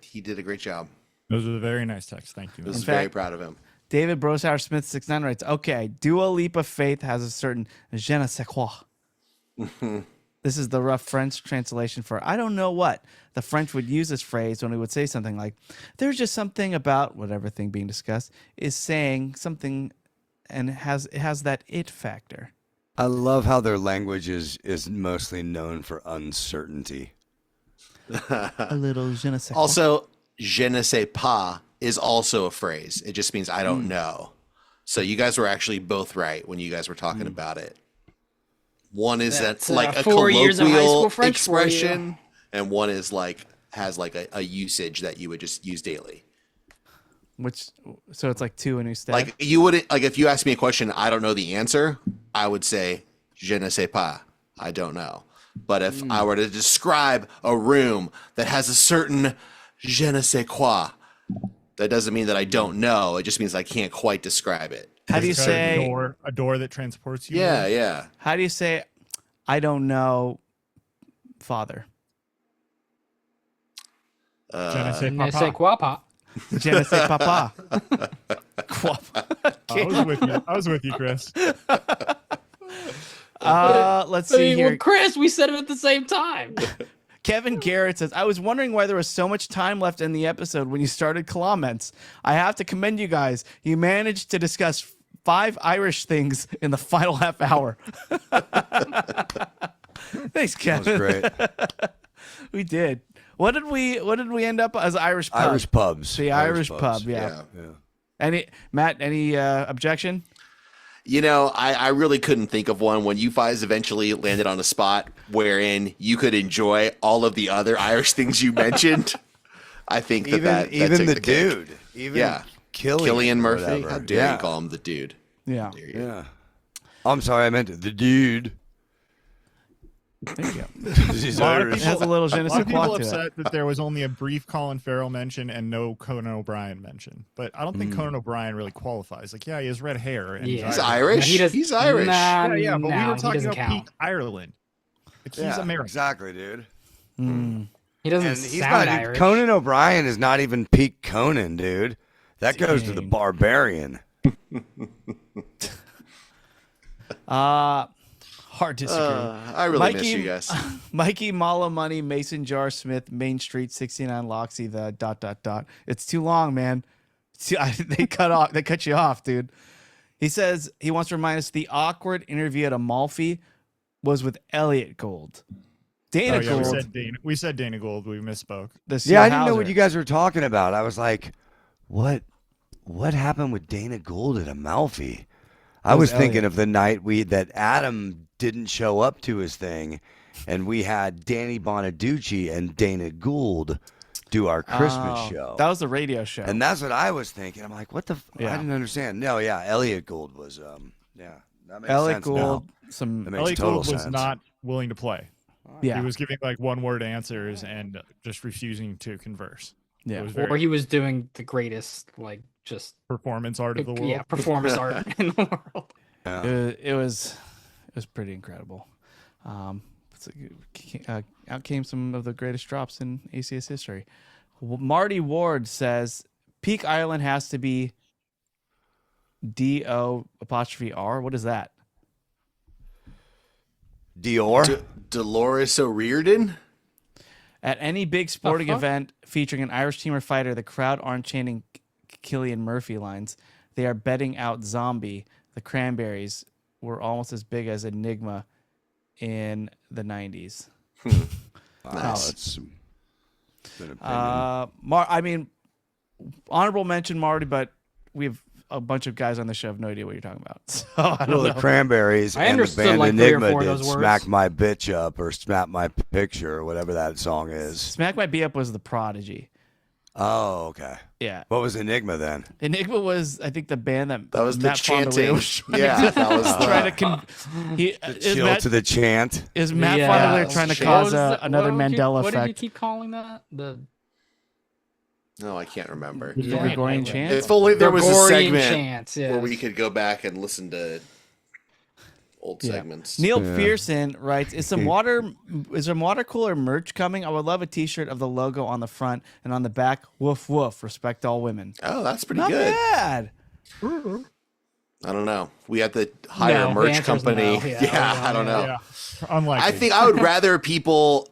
He did a great job. Those are very nice texts. Thank you. I was In very fact- proud of him. David Brosauer Smith 69 writes, okay, Dua Leap of Faith has a certain je ne sais quoi. This is the rough French translation for I don't know what. The French would use this phrase when we would say something like, there's just something about whatever thing being discussed is saying something and it has that it factor. I love how their language is mostly known for uncertainty. A little je ne sais quoi. Also, je ne sais pas is also a phrase. It just means I don't know. So you guys were actually both right when you guys were talking about it. One is That's, that's like a 4 years of high colloquial school French for you. expression, and one is like has like a usage that you would just use daily. So it's like two a new step. Like you wouldn't like if you asked me a question, I don't know the answer. I would say je ne sais pas. I don't know. But if I were to describe a room that has a certain je ne sais quoi, that doesn't mean that I don't know. It just means I can't quite describe it. How do you Just got say a door that transports you? Yeah, yeah. how do you say I don't know father? Je ne sais Ne sais papa. quoi pas. Je ne sais papa. I was with you, Chris. Let's see here. Well, Chris, we said it at the same time. Kevin Garrett says, I was wondering why there was so much time left in the episode when you started comments. I have to commend you guys. You managed to discuss 5 Irish things in the final half hour. Thanks, That Kevin. was great. We did. What did we end up as Irish pub? Irish pubs. The Irish pubs. pub, yeah. Yeah. Any objection? You know, I really couldn't think of one when you guys eventually landed on a spot wherein you could enjoy all of the other Irish things you mentioned. I think that Even took the cake. dude. Even Yeah. Killian Cillian Murphy. whatever. How dare you call him the dude? Yeah. There you go. Yeah. I'm sorry, I meant the dude. There you go. She's A lot of Irish. It has a little je ne A lot sais of people quoi to it. upset that there was only a brief Colin Farrell mention and no Conan O'Brien mention. But I don't think Conan O'Brien really qualifies. Like, yeah, he has red hair. And Yeah. He's Irish. He does, He's Irish. Yeah, but we no, were he talking doesn't about count. peak Ireland. Like, he's Yeah, American. exactly, dude. He doesn't And he's sound not. Irish. Conan O'Brien is not even peak Conan, dude. That goes to the Dang. barbarian. Hard disagree. I really miss you guys. Mikey, Mala Money, Mason Jar Smith, Main Street, 69 Loxy, the ... It's too long, man. They cut you off, dude. He says he wants to remind us the awkward interview at Amalfi was with Elliot Gould. Dana Oh, yeah, Gould. we said Dana Gould. We misspoke. Yeah, I didn't know what you guys were talking about. I was like, what happened with Dana Gould at Amalfi? I was thinking Elliot. of the night that Adam didn't show up to his thing, and we had Danny Bonaducci and Dana Gould do our Christmas show. That was the radio show. And that's what I was thinking. I'm like, what the? I Yeah. didn't understand. No, yeah, Elliot Gould was. Yeah, that makes Elliot sense now. Gould, That makes Elliot total Gould was sense. not willing to play. yeah, He was giving like one-word answers and just refusing to converse. yeah. It was Or very he was doing the greatest, like, just performance art of the world. yeah, performance art in the world. It was pretty incredible. Out came some of the greatest drops in ACS history. Marty Ward says peak Ireland has to be DO''R. What is that? Dior. Dolores O'Riordan. At any big sporting fuck? event featuring an Irish team or fighter, the crowd aren't chanting Cillian Murphy lines. They are betting out Zombie. The Cranberries were almost as big as Enigma in the 90s. Wow, that's an opinion. I mean, honorable mention Marty, but we have a bunch of guys on the show have no idea what you're talking about. So I don't Well, the know. Cranberries I and the understood band like 3 or Enigma 4 of did those words. "Smack My Bitch Up" or "Snap My Picture" or whatever that song is. Smack My Be Up was the Prodigy. Oh, okay. Yeah. What was Enigma then? Enigma was, I think, the band that That was the Matt Fondelier chanting. was trying Yeah, that was trying the, to is Chill Matt, to the chant. is Matt Yeah, Fondelier trying to shit. cause What was another what would you- Mandela What did you effect? keep calling that? No, I can't remember. The Yeah, Gregorian yeah. chant? If only there was a Gregorian segment chants, yes. where we could go back and listen to old segments. Neil Pearson writes, is some Watercooler merch coming? I would love a t-shirt of the logo on the front and on the back, woof woof, respect all women. Oh, that's pretty Not good. bad. I don't know. We have to hire No, a the merch answer's company. no. Yeah, Yeah, I don't know. Yeah, unlikely. I think I would rather people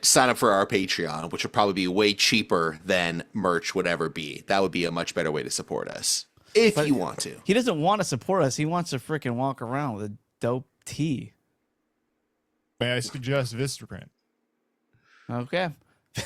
sign up for our Patreon, which would probably be way cheaper than merch would ever be. That would be a much better way to support us if you want to. He doesn't want to support us. He wants to freaking walk around with a dope tee. May I suggest Vistaprint? Okay.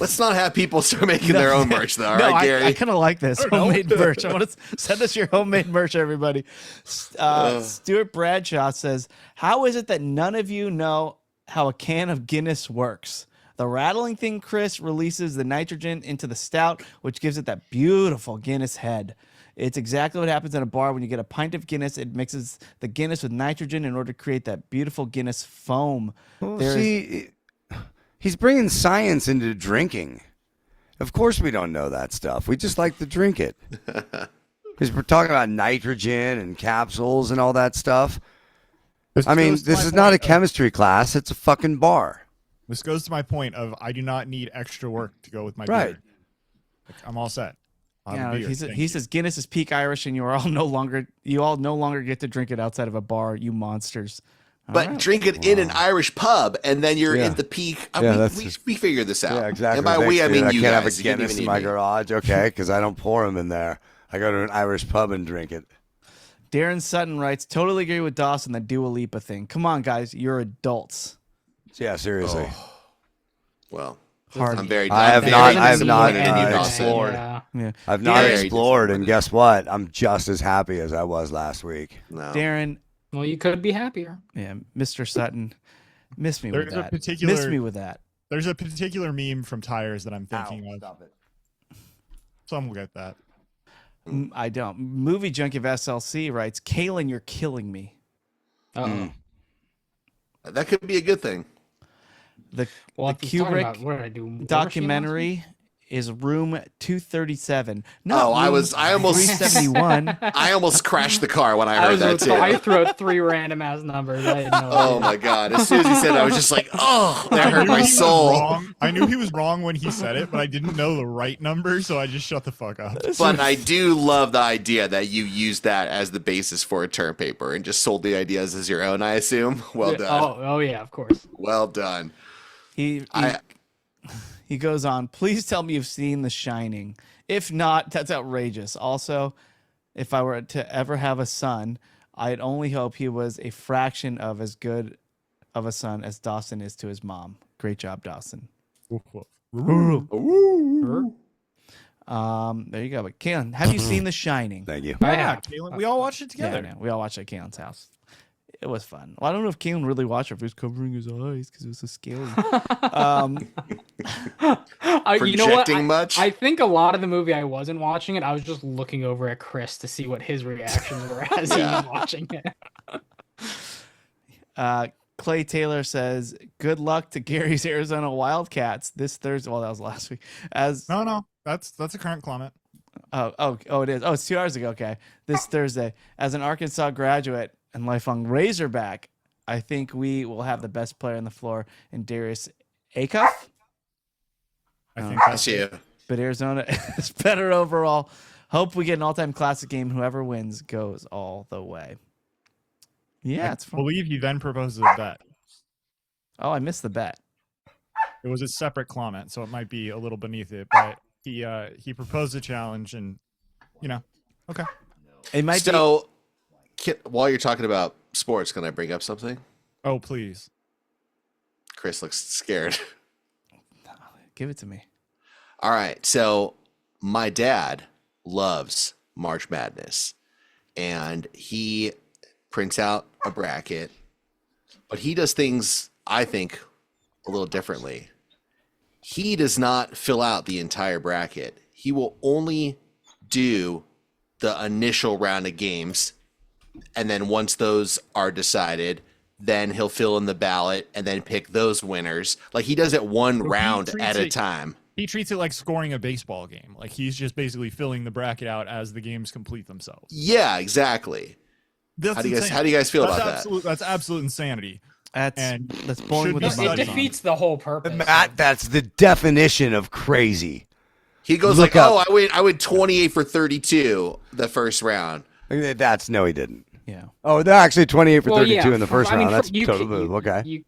Let's not have people start making their own merch, though. All No, right, Gary? I kind of like this homemade merch. I want to send us your homemade merch, everybody. Stuart Bradshaw says, "How is it that none of you know how a can of Guinness works? The rattling thing, Chris, releases the nitrogen into the stout, which gives it that beautiful Guinness head. It's exactly what happens in a bar when you get a pint of Guinness. It mixes the Guinness with nitrogen in order to create that beautiful Guinness foam. Well, There's- see, he's bringing science into drinking. Of course we don't know that stuff. We just like to drink it. Because we're talking about nitrogen and capsules and all that stuff. I mean, this is not a chemistry class. It's a fucking bar. This goes to my point of I do not need extra work to go with my Right. beer. Like, I'm all set. I'll Yeah, have a beer. he Thank says Guinness is peak Irish, and you all no longer get to drink it outside of a bar. You monsters. All But right. drink it in an Irish pub, and then you're Yeah. at the peak. Yeah, we, that's we, just- we figured this out. Yeah, exactly. And by Thanks, we, I dude. mean you can't have a guys. You didn't Guinness even in need my me. garage, okay? Because I don't pour them in there. I go to an Irish pub and drink it. Darren Sutton writes, totally agree with Dawson, the Dua Lipa thing. Come on, guys, you're adults. Yeah, seriously. Well, Hard. I'm very. I have I'm not- very I have not, disappointed in you, Dawson. explored. Yeah. Yeah. I've not Very explored, and disappointed. guess what? I'm just as happy as I was last week. No. Darren, Well, you could be happier. yeah, Mr. Sutton, miss me There's with a that. particular- Miss me with that. There's a particular meme from Tires that I'm thinking of. Stop it. Some will get that. I don't. Movie Junkie of SLC writes, Kaylin, you're killing me. Uh-oh. That could be a good thing. The Well, the if he's talking about Kubrick what did I do? War Machine last week? documentary is room 237. Not Oh, I room almost 371. I almost crashed the car when I heard that too. I threw out 3 random ass numbers. I had no Oh idea. my god! As soon as he said it, I was just like, "Oh, that I hurt knew my he was soul." wrong. I knew he was wrong when he said it, but I didn't know the right number, so I just shut the fuck up. But I do love the idea that you used that as the basis for a term paper and just sold the ideas as your own. I assume. Well done. Oh yeah, of course. Well done. He goes on, please tell me you've seen The Shining. If not, that's outrageous. Also, if I were to ever have a son, I'd only hope he was a fraction of as good of a son as Dawson is to his mom. Great job, Dawson. There you go. But Kaylin, have you seen The Shining? Thank you. I Yeah, have. Kaylin, we all watched it Yeah, together. I know. We all watched it at Kaylin's house. It was fun. Well, I don't know if Kaylin really watched it, if he was covering his eyes because it was so scary. You know what? Projecting much? I think a lot of the movie I wasn't watching it. I was just looking over at Chris to see what his reactions were as he was watching it. Clay Taylor says, good luck to Gary's Arizona Wildcats this Thursday. Well, that was last week. No, that's a current comment. Oh, it is. Oh, it's 2 hours ago. Okay. This Thursday. As an Arkansas graduate and lifelong Razorback, I think we will have the best player on the floor in Darius Acuff. I think That's you. But Arizona is better overall. Hope we get an all-time classic game. Whoever wins goes all the way. Yeah, it's I fun. believe he then proposes a bet. Oh, I missed the bet. It was a separate comment, so it might be a little beneath it, but he proposed a challenge, and okay. It might be. So, while you're talking about sports, can I bring up something? Oh, please. Chris looks scared. Give it to me. All right. So, my dad loves March Madness, and he prints out a bracket, but he does things, I think, a little differently. He does not fill out the entire bracket. He will only do the initial round of games, and then once those are decided, then he'll fill in the ballot and then pick those winners. Like, he does it one round at a time. He treats it like scoring a baseball game. Like, he's just basically filling the bracket out as the games complete themselves. Yeah, exactly. How do you guys feel about that? That's absolute insanity. That's bowling with should the be It money. defeats the whole purpose. Matt, that's the definition of crazy. He goes Look like, up. "Oh, I went 28 for 32 the first round." No, he didn't. Yeah. Oh, they're actually 28 for Well, 32 yeah, in the first round. That's you total can- move. Okay.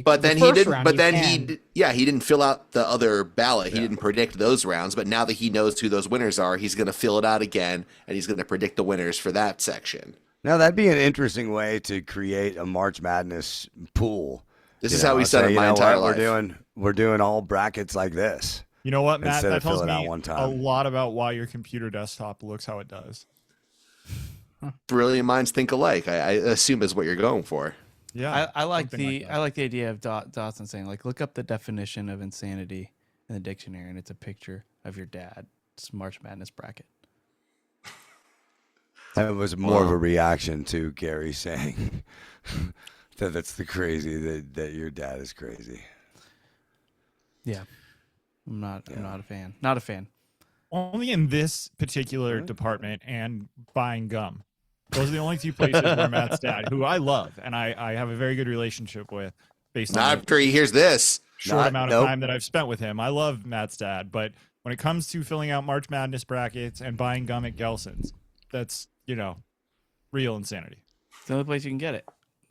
But then the he first didn't. round, But you then can. he didn't fill out the other ballot. He didn't predict those rounds. But now that he knows who those winners are, he's going to fill it out again, and he's going to predict the winners for that section. Now, that'd be an interesting way to create a March Madness pool. This is how we've done Say, it my entire life. We're doing all brackets like this. You know what, Matt? Instead That of tells fill it out me one a time. lot about why your computer desktop looks how it does. Brilliant minds think alike. I assume is what you're going for. Yeah, I like something the idea of Dawson saying, like, look up the definition of insanity in the dictionary, and it's a picture of your dad. It's March Madness bracket. It was more of a reaction to Gary saying that's the crazy, that your dad is crazy. Yeah. I'm not a fan. Not a fan. only in this particular department and buying gum. Those are the only two places where Matt's dad, who I love and I have a very good relationship with, based on Not after he hears this. the short amount of nope. time that I've spent with him. I love Matt's dad, but when it comes to filling out March Madness brackets and buying gum at Gelson's, that's, real insanity. It's the only place you can get it.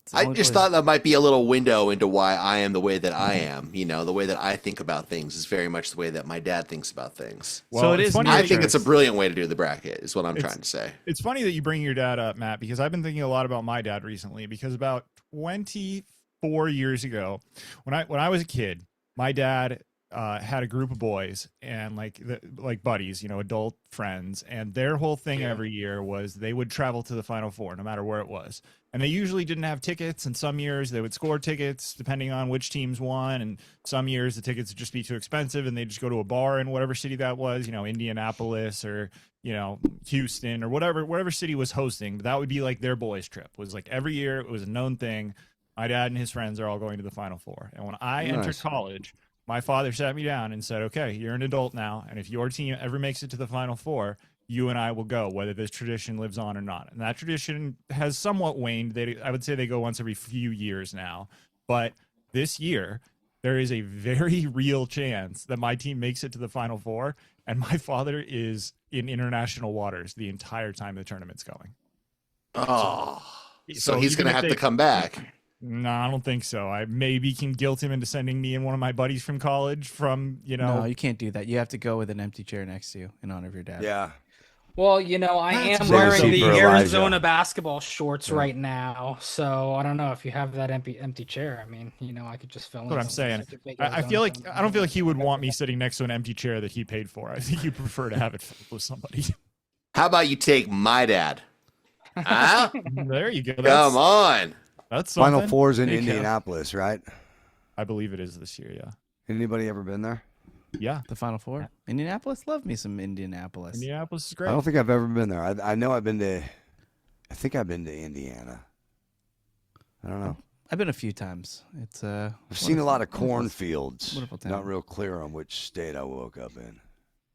It's the I only just place. thought that might be a little window into why I am the way that I am. The way that I think about things is very much the way that my dad thinks about things. So it it's is funny I that think you- it's a brilliant way to do the bracket, is what I'm It's- trying to say. It's funny that you bring your dad up, Matt, because I've been thinking a lot about my dad recently. Because about 24 years ago, when I was a kid, my dad had a group of boys and like buddies, adult friends, and their whole thing every year was they would travel to the Final Four, no matter where it was. And they usually didn't have tickets, and some years they would score tickets depending on which teams won, and some years the tickets would just be too expensive, and they'd just go to a bar in whatever city that was, Indianapolis or Houston or whatever city was hosting. But that would be like their boys' trip. Was like every year it was a known thing. My dad and his friends are all going to the Final Four. And when I entered Nice. college, my father sat me down and said, okay, you're an adult now. And if your team ever makes it to the Final Four, you and I will go, whether this tradition lives on or not. And that tradition has somewhat waned. I would say they go once every few years now. But this year, there is a very real chance that my team makes it to the Final Four. And my father is in international waters the entire time the tournament's going. Oh, so he's even going to if have they- to come back. No, I don't think so. I maybe can guilt him into sending me and one of my buddies from college from, No, you can't do that. You have to go with an empty chair next to you in honor of your dad. Yeah. Well, I am That's wearing super the Elijah. Arizona basketball shorts right now, so I don't know if you have that empty chair. I mean, I could just fill in. That's what I'm something. saying. I could make I Arizona feel like sound I don't feel like he would want me better. sitting next to an empty chair that he paid for. I think he'd prefer to have it filled with somebody. How about you take my dad? Huh? There you go. Come on. That's Final something. Four's in There you go. Indianapolis, right? I believe it is this year. Yeah. Anybody ever been there? Yeah. The Final Four. Indianapolis? Love me some Indianapolis. Indianapolis is I great. don't think I've ever been there. I know I've been to. I think I've been to Indiana. I don't know. I've been a few times. It's I've seen a lot of cornfields. wonderful town. Not real clear on which state I woke up in.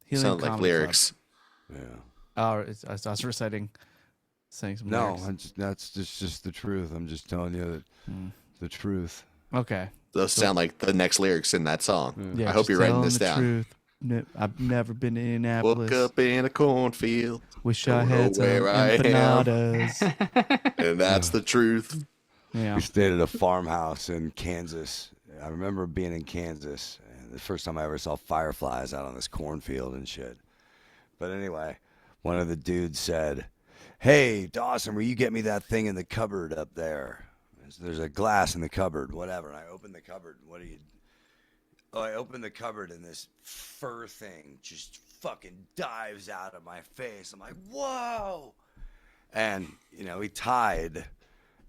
Healing Sound like Comedy Club. lyrics. Yeah. Oh, I was saying some No, lyrics. that's just the truth. I'm just telling you the truth. Okay. Those sound like the next lyrics in that song. Yeah, I hope just you're writing telling this the down. Truth. I've never been to Indianapolis. Woke up in a cornfield, Wish I don't know had some where I am. empanadas. and that's the truth. Yeah. We stayed at a farmhouse in Kansas. I remember being in Kansas, and the first time I ever saw fireflies out on this cornfield and shit. But anyway, one of the dudes said, "Hey, Dawson, will you get me that thing in the cupboard up there? There's a glass in the cupboard, whatever." And I opened the cupboard. I opened the cupboard, and this fur thing just fucking dives out of my face. I'm like, whoa! And, he tied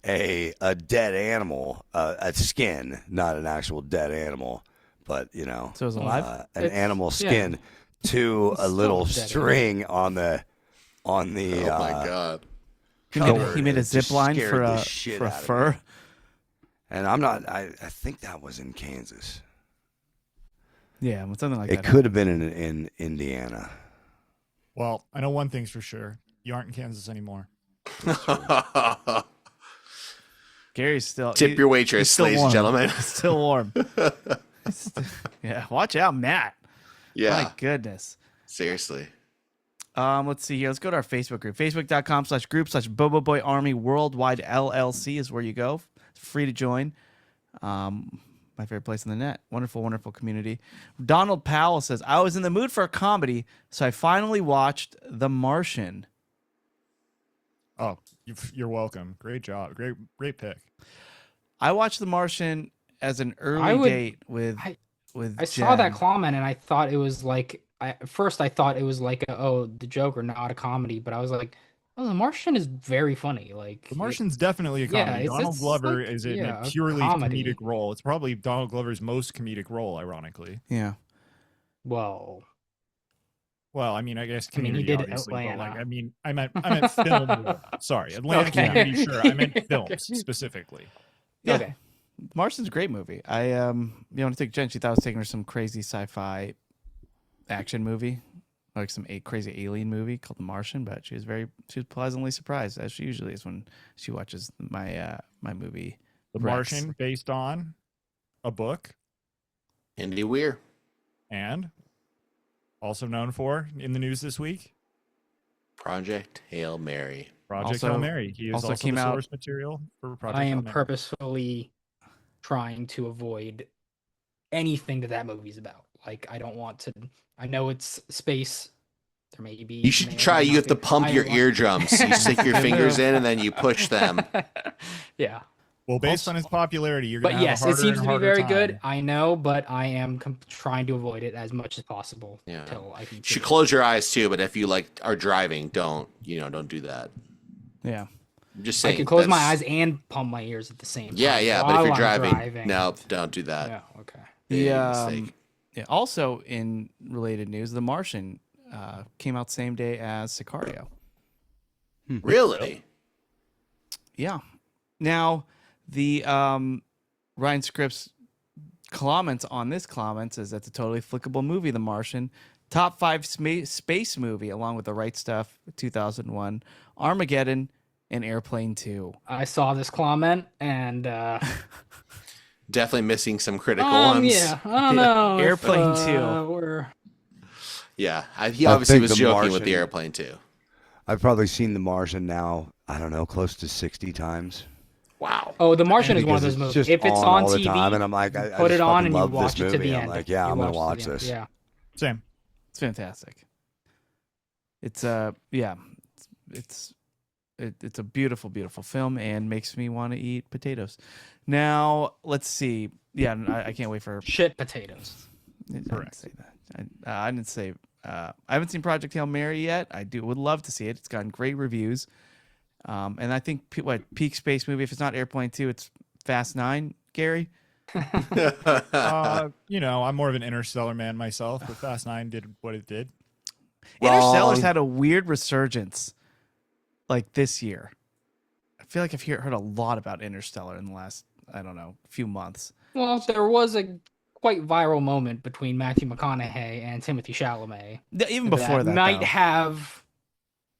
a dead animal, a skin, not an actual dead animal, but, So it was alive? an It's- animal yeah. skin to a Still little a dead string on the Oh my god. He covered. made a It just zip line scared for the a shit for a out of fur. me. And I think that was in Kansas. Yeah, something like It that. could have been in Indiana. Well, I know one thing's for sure. You aren't in Kansas anymore. Gary's still Tip your he's waitress, still ladies and warm. gentlemen. He's still warm. Yeah, watch out, Matt. Yeah, My goodness. seriously. Let's see here. Let's go to our Facebook group. Facebook.com/group/Bobo Army Worldwide LLC is where you go. It's free to join. My favorite place on the net. Wonderful, wonderful community. Donald Powell says, I was in the mood for a comedy, so I finally watched The Martian. Oh, you're welcome. Great job. Great pick. I watched The Martian as an I early would- date with I saw that Jen. comment and I thought it was like at first I thought it was like the Joker, not a comedy, but I was like, oh, The Martian is very funny. Like The Martian's definitely a Yeah, comedy. it's- Donald it's Glover like- is in yeah, a a purely comedy. comedic role. It's probably Donald Glover's most comedic role, ironically. Yeah. well, Well, I mean, I guess I mean, community, he did obviously, but Atlanta. I meant film. Sorry, Atlanta Okay. community, sure. I meant films specifically. Yeah. okay. Martian's a great movie. I to take Jen, she thought I was taking her some crazy sci-fi action movie, like some crazy alien movie called The Martian, but she was pleasantly surprised, as she usually is when she watches my my movie. The Rex. Martian, based on a book, Andy Weir. and also known for in the news this week, Project Hail Mary. Project Also- Hail Mary. He is also also came the out- source material for Project I Hail am Mary. purposefully trying to avoid anything that movie's about. Like I don't want to. I know it's space. There may be. You should may or try. may You not have to be. pump I your want- eardrums. You stick your fingers in and then you push them. Yeah. Well, based on his popularity, you're going But to have yes, a it harder seems and to be harder very time. good. I know, but I am trying to avoid it as much as possible Yeah. until I can. You see should it. close your eyes too, but if you are driving, don't do that. Yeah. I'm just I saying. can close my that's- eyes and pump my ears at the same time. Yeah, yeah. But if while you're I'm driving, no, don't do that. Yeah. Okay. The Big mistake. yeah, also in related news, The Martian came out same day as Sicario. Really? Yeah. Now, The Ryan Scripps comments on this comment says that's a totally flickable movie, The Martian. Top 5 space movie, along with The Right Stuff, 2001, Armageddon, and Airplane 2. I saw this comment and Definitely missing some critical ones. yeah, I don't know. Airplane 2. Yeah, he obviously think was The joking with the Martian- Airplane too. I've probably seen The Martian now, I don't know, close to 60 times. Wow. Oh, The Martian is one of Because those movies. just If it's on all the TV, time, and I'm like, I put just it on fucking and you love watch this it to movie. the I'm end. like, yeah, You I'm gonna watch it watch to the end. this. Yeah. Same. It's fantastic. It's it's a beautiful, beautiful film and makes me want to eat potatoes. Now let's see. Yeah, I can't wait for. Shit potatoes. I didn't Correct. say that. I didn't say. I haven't seen Project Hail Mary yet. Would love to see it. It's gotten great reviews. And I think peak space movie. If it's not Airplane 2, it's Fast 9. Gary. You know, I'm more of an Interstellar man myself, but Fast 9 did what it did. Interstellar's Wrong. had a weird resurgence, like this year. I feel like I've heard a lot about Interstellar in the last, I don't know, few months. Well, there was a quite viral moment between Matthew McConaughey and Timothy Chalamet. Even before that, might though. have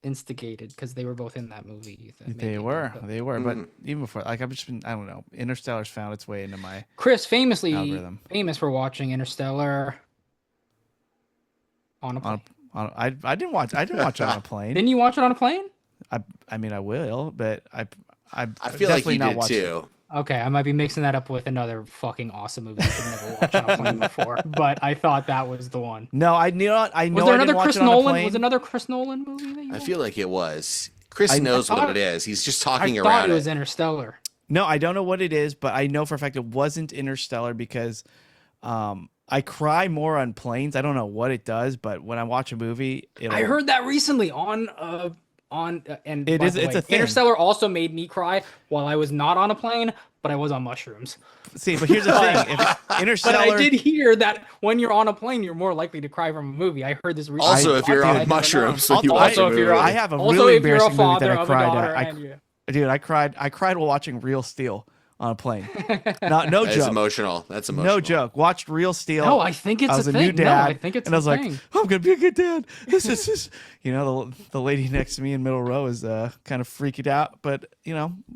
instigated because they were both in that movie. They were, but even before, like I've just been, I don't know, Interstellar's found its way into my Chris famously algorithm. famous for watching Interstellar on a plane. I didn't watch it on a plane. Didn't you watch it on a plane? I mean, I will, but I feel like definitely you not did watched it. too. Okay, I might be mixing that up with another fucking awesome movie I could never watch on a plane before, but I thought that was the one. No, I knew it. I know Was there I didn't another watch Chris it on a Nolan? plane. Was another Chris Nolan movie that you I watched? feel like it was. Chris I knows thought- what it is. He's just talking I thought around it was Interstellar. No, I don't know what it is, but I know for a fact it wasn't Interstellar because I cry more on planes. I don't know what it does, but when I watch a movie, I heard that recently on and It by is- the it's way, a thing. Interstellar also made me cry while I was not on a plane, but I was on mushrooms. See, but here's the thing: if Interstellar, But I did hear that when you're on a plane, you're more likely to cry from a movie. I heard this recently. Also, if you're I on never know. mushrooms, so you Also, watch a if you're movie. I have a Also, really if you're a embarrassing movie father that I of a cried daughter at. and you- Dude, I cried while watching Real Steel on a plane. No That's joke. emotional. That's emotional. No joke. Watched Real Steel. No, I think it's I was a a new thing. dad, No, I think it's and a I was like, thing. I'm gonna be a good dad. This is just, the lady next to me in middle row is kind of freaking out. But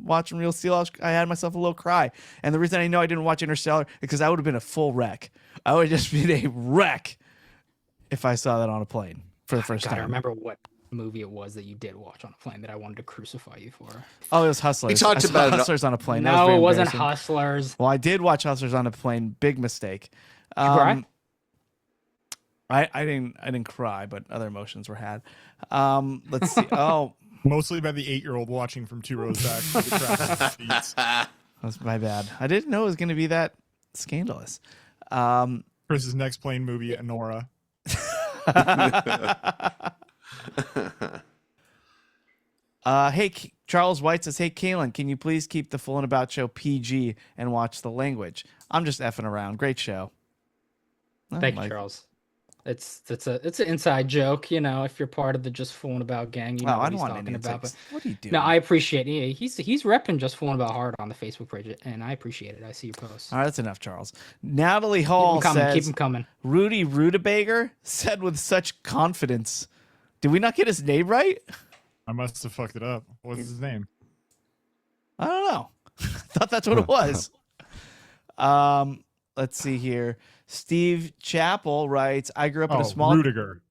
watching Real Steel, I had myself a little cry. And the reason I know I didn't watch Interstellar is because I would have been a full wreck. I would have just been a wreck if I saw that on a plane for the first God, I time. remember what movie it was that you did watch on a plane that I wanted to crucify you for. Oh, it was Hustlers. We talked I saw about it- Hustlers on a plane. That was No, very it wasn't embarrassing. Hustlers. Well, I did watch Hustlers on a plane. Big mistake. Did you cry? I didn't cry, but other emotions were had. Let's see. Oh, Mostly by the 8-year-old watching from 2 rows back. with the crowd seats. that's my bad. I didn't know it was going to be that scandalous. Chris's next plane movie, Nora. Hey, Charles White says, "Hey, Kaylin, can you please keep the Full and About show PG and watch the language?" I'm just effing around. Great show. Oh, Thank you, Mike. Charles. It's an inside joke, if you're part of the Just Fooling About gang, you know Wow, I what don't he's want talking any about. insights. But What are you doing? no, I appreciate it. He's repping Just Fooling About hard on the Facebook page, and I appreciate it. I see your posts. All right, that's enough, Charles. Natalie Keep Hall them coming. says, Keep them coming. Rudy Rudebager said with such confidence. Did we not get his name right? I must have fucked it up. What's his name? I don't know. Thought that's what it was. Let's see here. Steve Chappell writes, "I grew up in a small." Rudiger.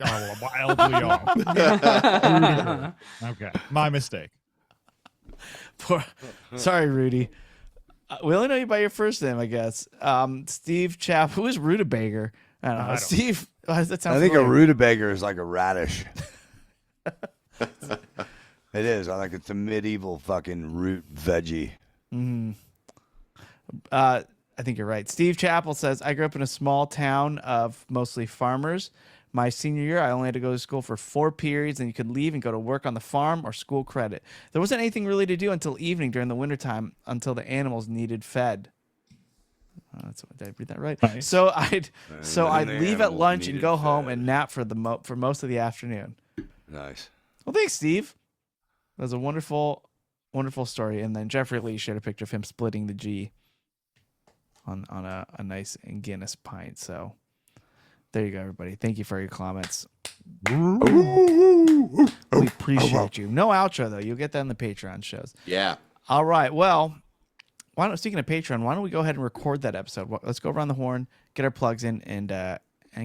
Oh, wildly off. Rudiger. Okay, my mistake. Sorry, Rudy. We only know you by your first name, I guess. Steve Chappell. Who is Rudebager? I don't know. I don't Steve. That sounds I think a familiar. rutabaga is like a radish. It is. I like it's a medieval fucking root veggie. I think you're right. Steve Chappell says, "I grew up in a small town of mostly farmers. My senior year, I only had to go to school for 4 periods, and you could leave and go to work on the farm or school credit. There wasn't anything really to do until evening during the wintertime until the animals needed fed." Did I read that right? Nice. So I'd the leave at animals lunch and needed go home fed. and nap for most of the afternoon. Nice. Well, thanks, Steve. That was a wonderful Wonderful story. And then Jeffrey Lee shared a picture of him splitting the G on a nice Guinness pint. So there you go, everybody. Thank you for your comments. We appreciate you. No outro, though. You'll get that in the Patreon shows. Yeah. All right. Well, speaking of Patreon, why don't we go ahead and record that episode? Let's go around the horn, get our plugs in, and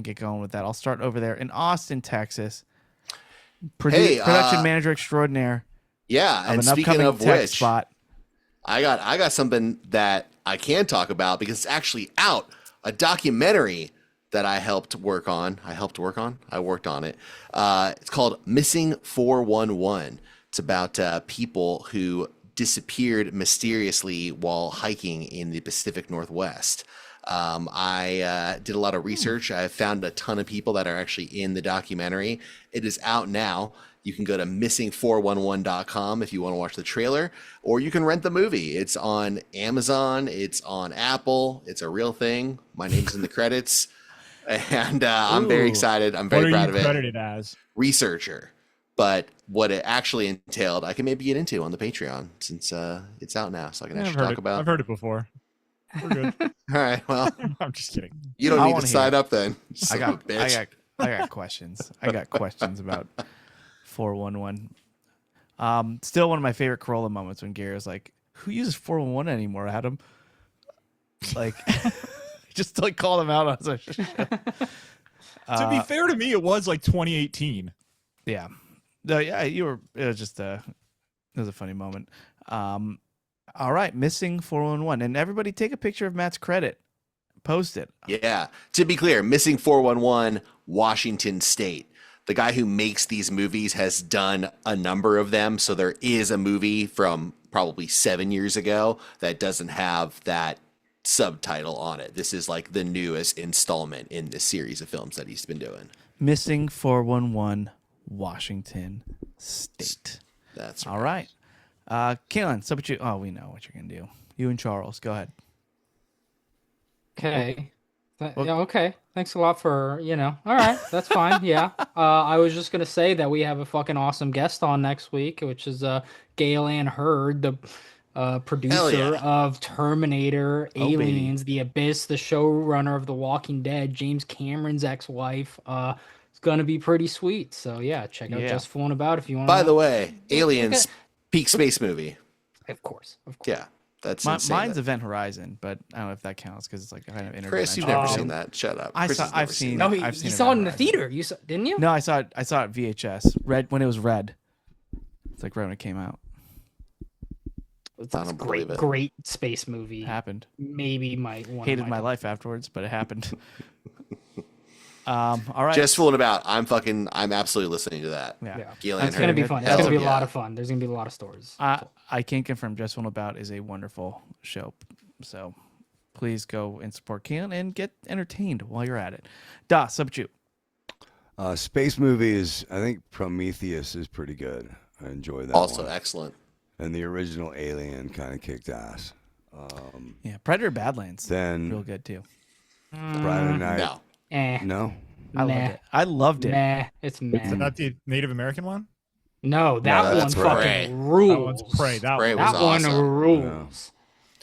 get going with that. I'll start over there in Austin, Texas. Production manager extraordinaire. Yeah, and an speaking upcoming of tech which, spot. I got something that I can talk about because it's actually out. A documentary that I helped work on. I worked on it. It's called Missing 411. It's about people who disappeared mysteriously while hiking in the Pacific Northwest. I did a lot of research. I found a ton of people that are actually in the documentary. It is out now. You can go to missing411.com if you want to watch the trailer, or you can rent the movie. It's on Amazon. It's on Apple. It's a real thing. My name's in the credits. And I'm very excited. I'm very proud of it. What are you credited as? Researcher. But what it actually entailed, I can maybe get into on the Patreon since it's out now, so I can actually talk about. I've heard it before. We're good. All right. Well, I'm just kidding. you don't need to sign up then. I got questions. I got questions about 411. Still one of my favorite Corolla moments when Gary was like, "Who uses 411 anymore, Adam?" Like, just like called him out. I was like, to be fair to me, it was like 2018. Yeah. No, yeah, you were. It was just it was a funny moment. All right, Missing 411, and everybody take a picture of Matt's credit, post it. Yeah. To be clear, Missing 411, Washington State. The guy who makes these movies has done a number of them, so there is a movie from probably 7 years ago that doesn't have that subtitle on it. This is like the newest installment in this series of films that he's been doing. Missing 411, Washington State. That's all right. Kaylin, so but you. Oh, we know what you're gonna do. You and Charles, go ahead. Okay. Yeah, okay. Thanks a lot for, all right, that's fine. Yeah. I was just gonna say that we have a fucking awesome guest on next week, which is Gail Ann Hurd, the producer of Terminator, Aliens, The Abyss, the showrunner of The Walking Dead, James Cameron's ex-wife. It's gonna be pretty sweet. So yeah, check out Just Fooling About if you want. By the way, Aliens, peak space movie. Of course. Yeah. That's insane. Mine's Event Horizon, but I don't know if that counts because it's like kind of interdimensional. Chris, you've never seen that. Shut up. I've seen. No, I've seen you saw it in the theater. You saw, didn't you? No, I saw it VHS. Red when it was red. It's like right when it came out. That's a great space movie. It happened. Maybe hated my life afterwards, but it happened. All right. Just Fooling About. I'm absolutely listening to that. Yeah. It's going to be fun. It's going to be a lot of fun. There's going to be a lot of stories. I can confirm Just Fooling About is a wonderful show. So please go and support Keelan and get entertained while you're at it. Subject. Space movies, I think Prometheus is pretty good. I enjoy that Also one. excellent. And the original Alien kind of kicked ass. Predator Badlands. Then real good too. Friday night. No. No. I loved it. Nah, it's meh. Is that the Native American one? No, that one fucking rules. That one's Prey. That Prey one. was That one awesome. rules.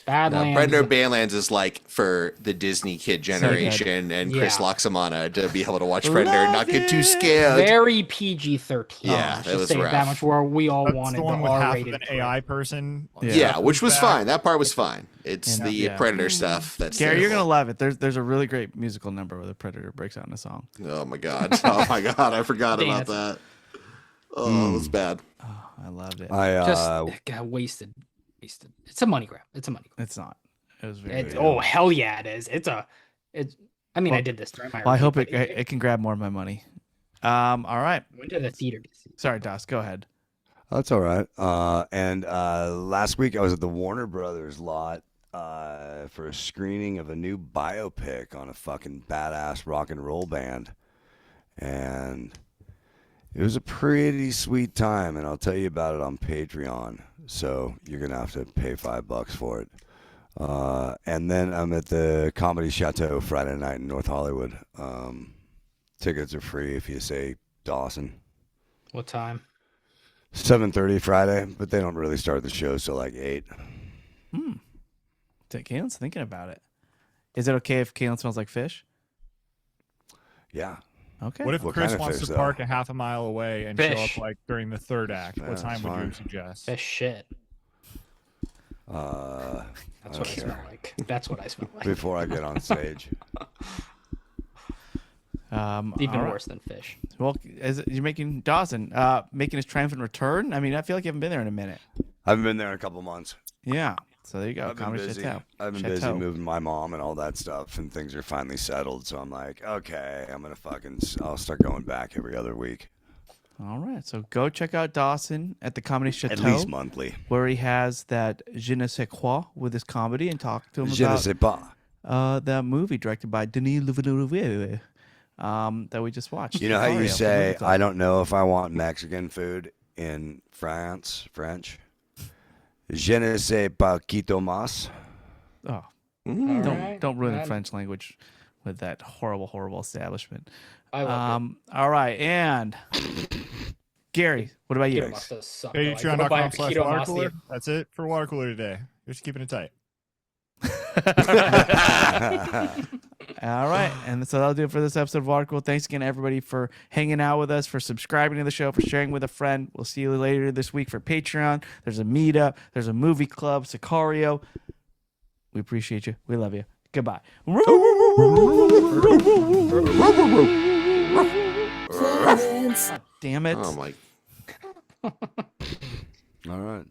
Badlands. Predator Badlands is like for the Disney kid generation and Chris Loxamana to be able to watch Predator and not get too scared. Very PG-13. Yeah, it was say rough. that much where we all That's wanted the one with half of R-rated. an AI person. Yeah, which was fine. That part was fine. It's the Predator stuff that's Gary, you're terrible. gonna love it. There's a really great musical number where the Predator breaks out in a song. Oh my god! Oh my god! I forgot about that. Oh, it was bad. Oh, I loved it. Just got wasted. It's a money grab. It's not. It was very. Oh hell yeah, it is. I mean, I did this during my. Well, I hope it can grab more of my money. All right. Went to the theater to see. Sorry, Das. Go ahead. That's all right. And last week I was at the Warner Brothers lot for a screening of a new biopic on a fucking badass rock and roll band. And it was a pretty sweet time, and I'll tell you about it on Patreon. So you're going to have to pay $5 for it. And then I'm at the Comedy Chateau Friday night in North Hollywood. Tickets are free if you say Dawson. What time? 7:30 Friday, but they don't really start the show till like 8. Caitlin's thinking about it. Is it okay if Caitlin smells like fish? Yeah. Okay. What if What Chris kind of wants fish, to though? park a half a mile away and Fish. show up like during the third act? Yeah, What time that's would you fine. suggest? That's shit. That's That's what I smell like. That's what I smell like. Before I get on stage. Even all right. worse than fish. Well, you're making Dawson making his triumphant return. I mean, I feel like you haven't been there in a minute. I haven't been there in a couple months. Yeah. So there you go. I've been Comedy busy. Chateau. I've been busy moving my mom and all that stuff, and things are finally settled. So I'm like, okay, I'll start going back every other week, All right. So go check out Dawson at the Comedy Chateau. at least monthly. Where he has that je ne sais quoi with his comedy, and talk to him Je ne about sais pas. that movie directed by Denis Villeneuve that we just watched. You know how you Mario, the say, movie club. I don't know if I want Mexican food in French? Je ne sais pas quito mas. Oh, Alright. don't ruin the Man. French language with that horrible establishment. I love it. All right, and Gary, what about you? Keto must suck. though. I go buy a keto Patreon.com/watercooler. masti. That's it for Watercooler today. Just keeping it tight. All right, and so that'll do it for this episode of Watercooler. Thanks again, everybody, for hanging out with us, for subscribing to the show, for sharing with a friend. We'll see you later this week for Patreon. There's a meetup. There's a movie club, Sicario. We appreciate you. We love you. Goodbye. Clarence. Damn it. Oh my. All right.